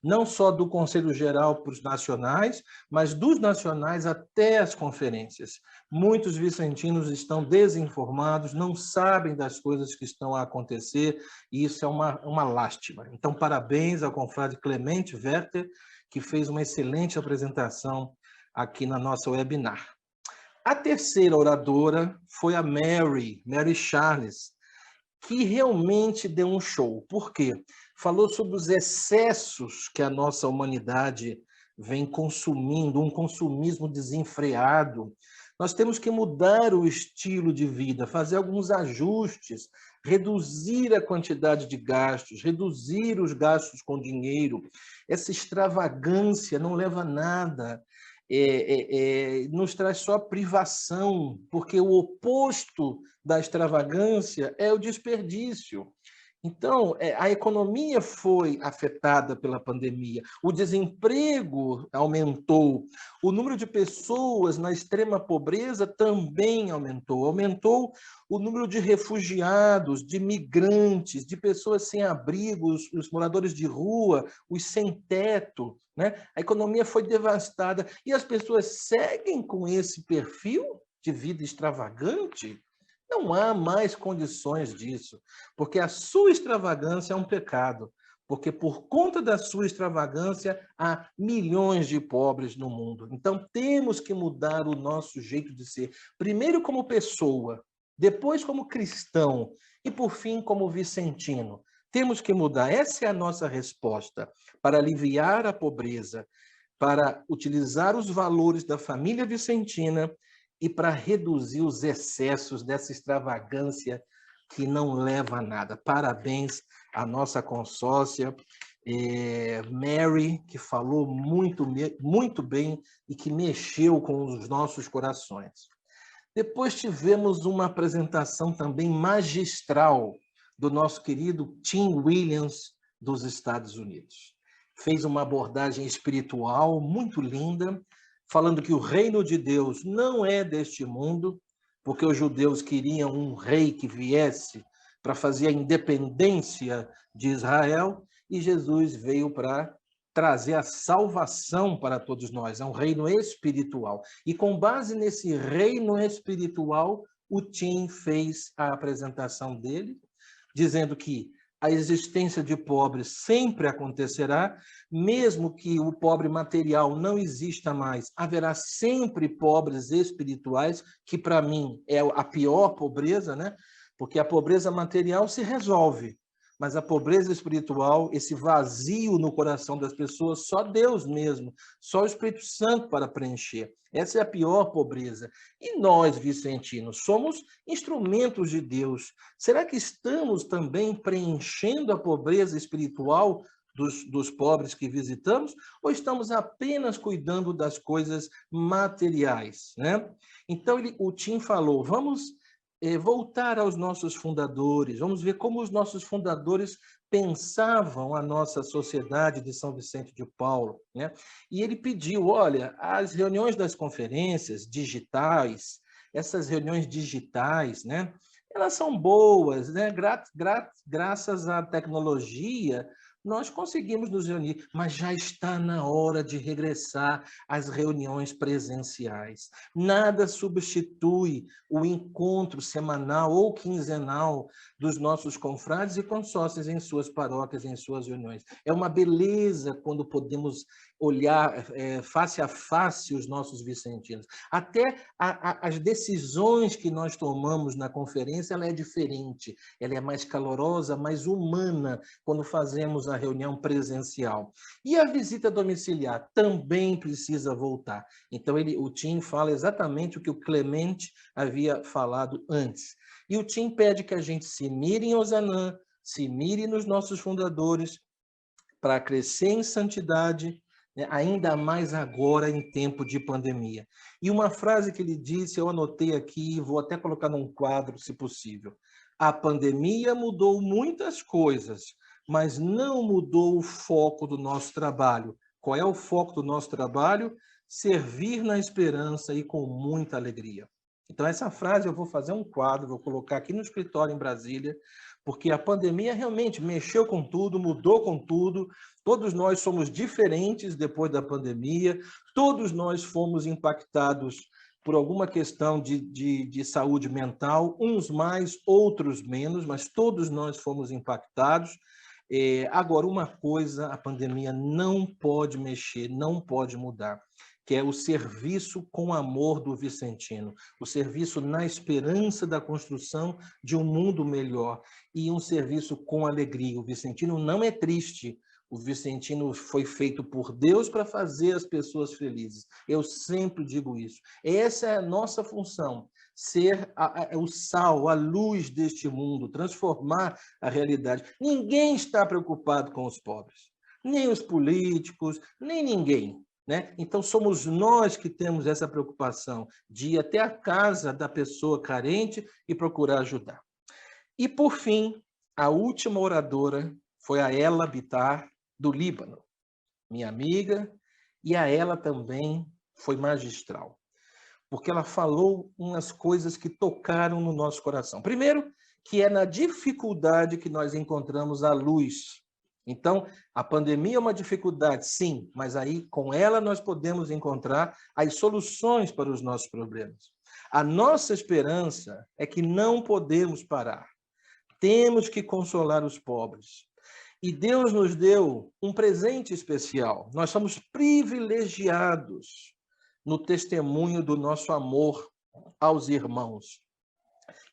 Não só do Conselho Geral para os nacionais, mas dos nacionais até as conferências. Muitos vicentinos estão desinformados, não sabem das coisas que estão a acontecer, e isso é uma lástima. Então, parabéns ao confrade Clemente Werther, que fez uma excelente apresentação aqui na nossa webinar. A terceira oradora foi a Mary Charles, que realmente deu um show. Por quê? Falou sobre os excessos que a nossa humanidade vem consumindo, um consumismo desenfreado. Nós temos que mudar o estilo de vida, fazer alguns ajustes, reduzir a quantidade de gastos, reduzir os gastos com dinheiro. Essa extravagância não leva a nada. Nos traz só privação, porque o oposto da extravagância é o desperdício. Então, a economia foi afetada pela pandemia, o desemprego aumentou, o número de pessoas na extrema pobreza também aumentou o número de refugiados, de migrantes, de pessoas sem abrigo, os moradores de rua, os sem teto, né? A economia foi devastada e as pessoas seguem com esse perfil de vida extravagante. Não há mais condições disso, porque a sua extravagância é um pecado, porque por conta da sua extravagância há milhões de pobres no mundo. Então temos que mudar o nosso jeito de ser, primeiro como pessoa, depois como cristão e por fim como vicentino. Temos que mudar, essa é a nossa resposta para aliviar a pobreza, para utilizar os valores da família vicentina e para reduzir os excessos dessa extravagância que não leva a nada. Parabéns à nossa consórcia, Mary, que falou muito bem e que mexeu com os nossos corações. Depois tivemos uma apresentação também magistral do nosso querido Tim Williams, dos Estados Unidos. Fez uma abordagem espiritual muito linda, falando que o reino de Deus não é deste mundo, porque os judeus queriam um rei que viesse para fazer a independência de Israel, e Jesus veio para trazer a salvação para todos nós. É um reino espiritual. E com base nesse reino espiritual, o Tim fez a apresentação dele, dizendo que a existência de pobres sempre acontecerá, mesmo que o pobre material não exista mais, haverá sempre pobres espirituais, que para mim é a pior pobreza, né? Porque a pobreza material se resolve. mas a pobreza espiritual, esse vazio no coração das pessoas, só Deus mesmo, só o Espírito Santo para preencher. Essa é a pior pobreza. E nós, vicentinos, somos instrumentos de Deus. Será que estamos também preenchendo a pobreza espiritual dos pobres que visitamos? Ou estamos apenas cuidando das coisas materiais, né? Então, o Tim falou, vamos voltar aos nossos fundadores, vamos ver como os nossos fundadores pensavam a nossa sociedade de São Vicente de Paulo, né? E ele pediu, olha, as reuniões das conferências digitais, essas reuniões digitais, né? Elas são boas, né? Graças à tecnologia, nós conseguimos nos reunir, mas já está na hora de regressar às reuniões presenciais. Nada substitui o encontro semanal ou quinzenal dos nossos confrades e consórcios em suas paróquias, em suas reuniões. É uma beleza quando podemos olhar face a face os nossos vicentinos. Até as decisões que nós tomamos na conferência, ela é diferente, ela é mais calorosa, mais humana, quando fazemos a reunião presencial. E a visita domiciliar também precisa voltar. Então, o Tim fala exatamente o que o Clemente havia falado antes. E o Tim pede que a gente se mire em Osanã, se mire nos nossos fundadores, para crescer em santidade, né, ainda mais agora em tempo de pandemia. E uma frase que ele disse, eu anotei aqui, vou até colocar num quadro, se possível. A pandemia mudou muitas coisas, mas não mudou o foco do nosso trabalho. Qual é o foco do nosso trabalho? Servir na esperança e com muita alegria. Então, essa frase eu vou fazer um quadro, vou colocar aqui no escritório em Brasília, porque a pandemia realmente mexeu com tudo, mudou com tudo. Todos nós somos diferentes depois da pandemia, todos nós fomos impactados por alguma questão de saúde mental, uns mais, outros menos, mas todos nós fomos impactados. Agora, uma coisa a pandemia não pode mexer, não pode mudar, que é o serviço com amor do vicentino, o serviço na esperança da construção de um mundo melhor e um serviço com alegria. O vicentino não é triste, o vicentino foi feito por Deus para fazer as pessoas felizes. Eu sempre digo isso. Essa é a nossa função, ser o sal, a luz deste mundo, transformar a realidade. Ninguém está preocupado com os pobres, nem os políticos, nem ninguém. Né? Então, somos nós que temos essa preocupação de ir até a casa da pessoa carente e procurar ajudar. E, por fim, a última oradora foi a Ela Bitar, do Líbano, minha amiga, e a ela também foi magistral, porque ela falou umas coisas que tocaram no nosso coração. Primeiro, que é na dificuldade que nós encontramos a luz. Então, a pandemia é uma dificuldade, sim, mas aí com ela nós podemos encontrar as soluções para os nossos problemas. A nossa esperança é que não podemos parar. Temos que consolar os pobres. E Deus nos deu um presente especial. Nós somos privilegiados no testemunho do nosso amor aos irmãos.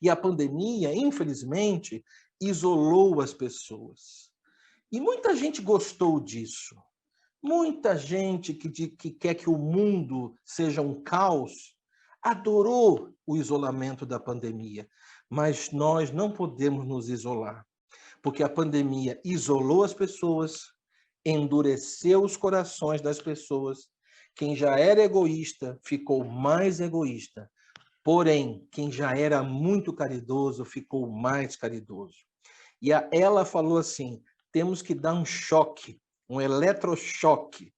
E a pandemia, infelizmente, isolou as pessoas. E muita gente gostou disso. Muita gente que quer que o mundo seja um caos, adorou o isolamento da pandemia. Mas nós não podemos nos isolar, porque a pandemia isolou as pessoas, endureceu os corações das pessoas. Quem já era egoísta ficou mais egoísta. Porém, quem já era muito caridoso ficou mais caridoso. E ela falou assim, temos que dar um choque, um eletrochoque,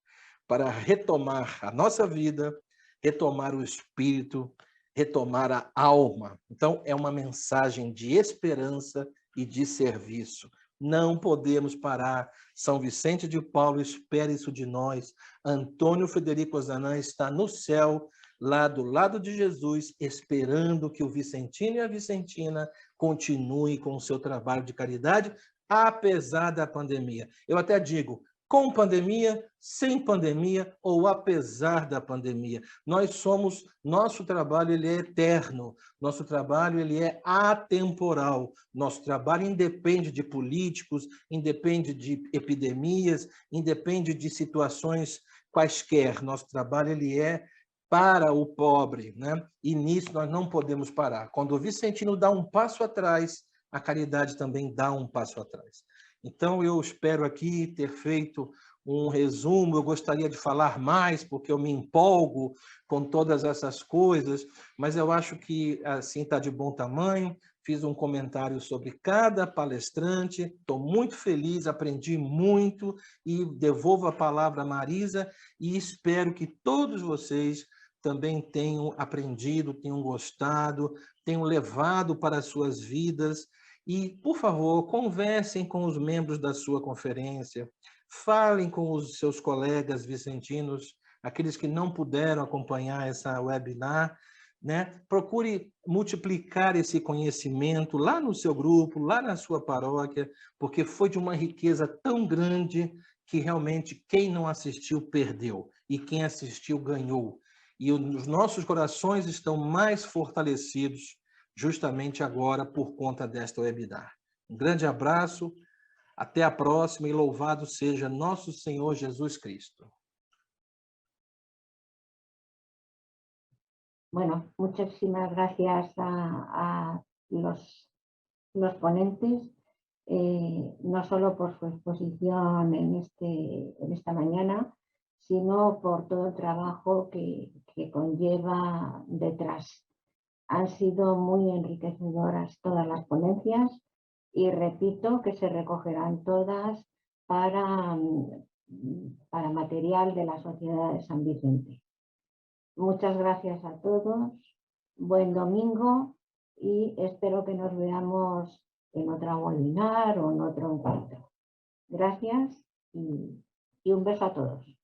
para retomar a nossa vida, retomar o espírito, retomar a alma. Então, é uma mensagem de esperança e de serviço. Não podemos parar. São Vicente de Paulo espera isso de nós. Antônio Frederico Ozanam está no céu, lá do lado de Jesus, esperando que o vicentino e a vicentina continuem com o seu trabalho de caridade, apesar da pandemia. Eu até digo, com pandemia, sem pandemia ou apesar da pandemia. Nosso trabalho ele é eterno, nosso trabalho ele é atemporal, nosso trabalho independe de políticos, independe de epidemias, independe de situações quaisquer, nosso trabalho ele é para o pobre, né? E nisso nós não podemos parar. Quando o Vicentino dá um passo atrás, a caridade também dá um passo atrás. Então, eu espero aqui ter feito um resumo. Eu gostaria de falar mais, porque eu me empolgo com todas essas coisas, mas eu acho que assim está de bom tamanho. Fiz um comentário sobre cada palestrante, estou muito feliz, aprendi muito e devolvo a palavra a Marisa e espero que todos vocês também tenham aprendido, tenham gostado, tenham levado para as suas vidas. E, por favor, conversem com os membros da sua conferência, falem com os seus colegas vicentinos, aqueles que não puderam acompanhar essa webinar, né? Procure multiplicar esse conhecimento lá no seu grupo, lá na sua paróquia, porque foi de uma riqueza tão grande que realmente quem não assistiu perdeu e quem assistiu ganhou. E os nossos corações estão mais fortalecidos justamente agora por conta desta webinar. Um grande abraço, até a próxima e louvado seja nosso Senhor Jesus Cristo. Bueno, muchísimas gracias a los ponentes, no solo por su exposición en esta mañana, sino por todo el trabajo que conlleva detrás. Han sido muy enriquecedoras todas las ponencias y repito que se recogerán todas para material de la Sociedad de San Vicente. Muchas gracias a todos, buen domingo y espero que nos veamos en otra webinar o en otro encuentro. Gracias y un beso a todos.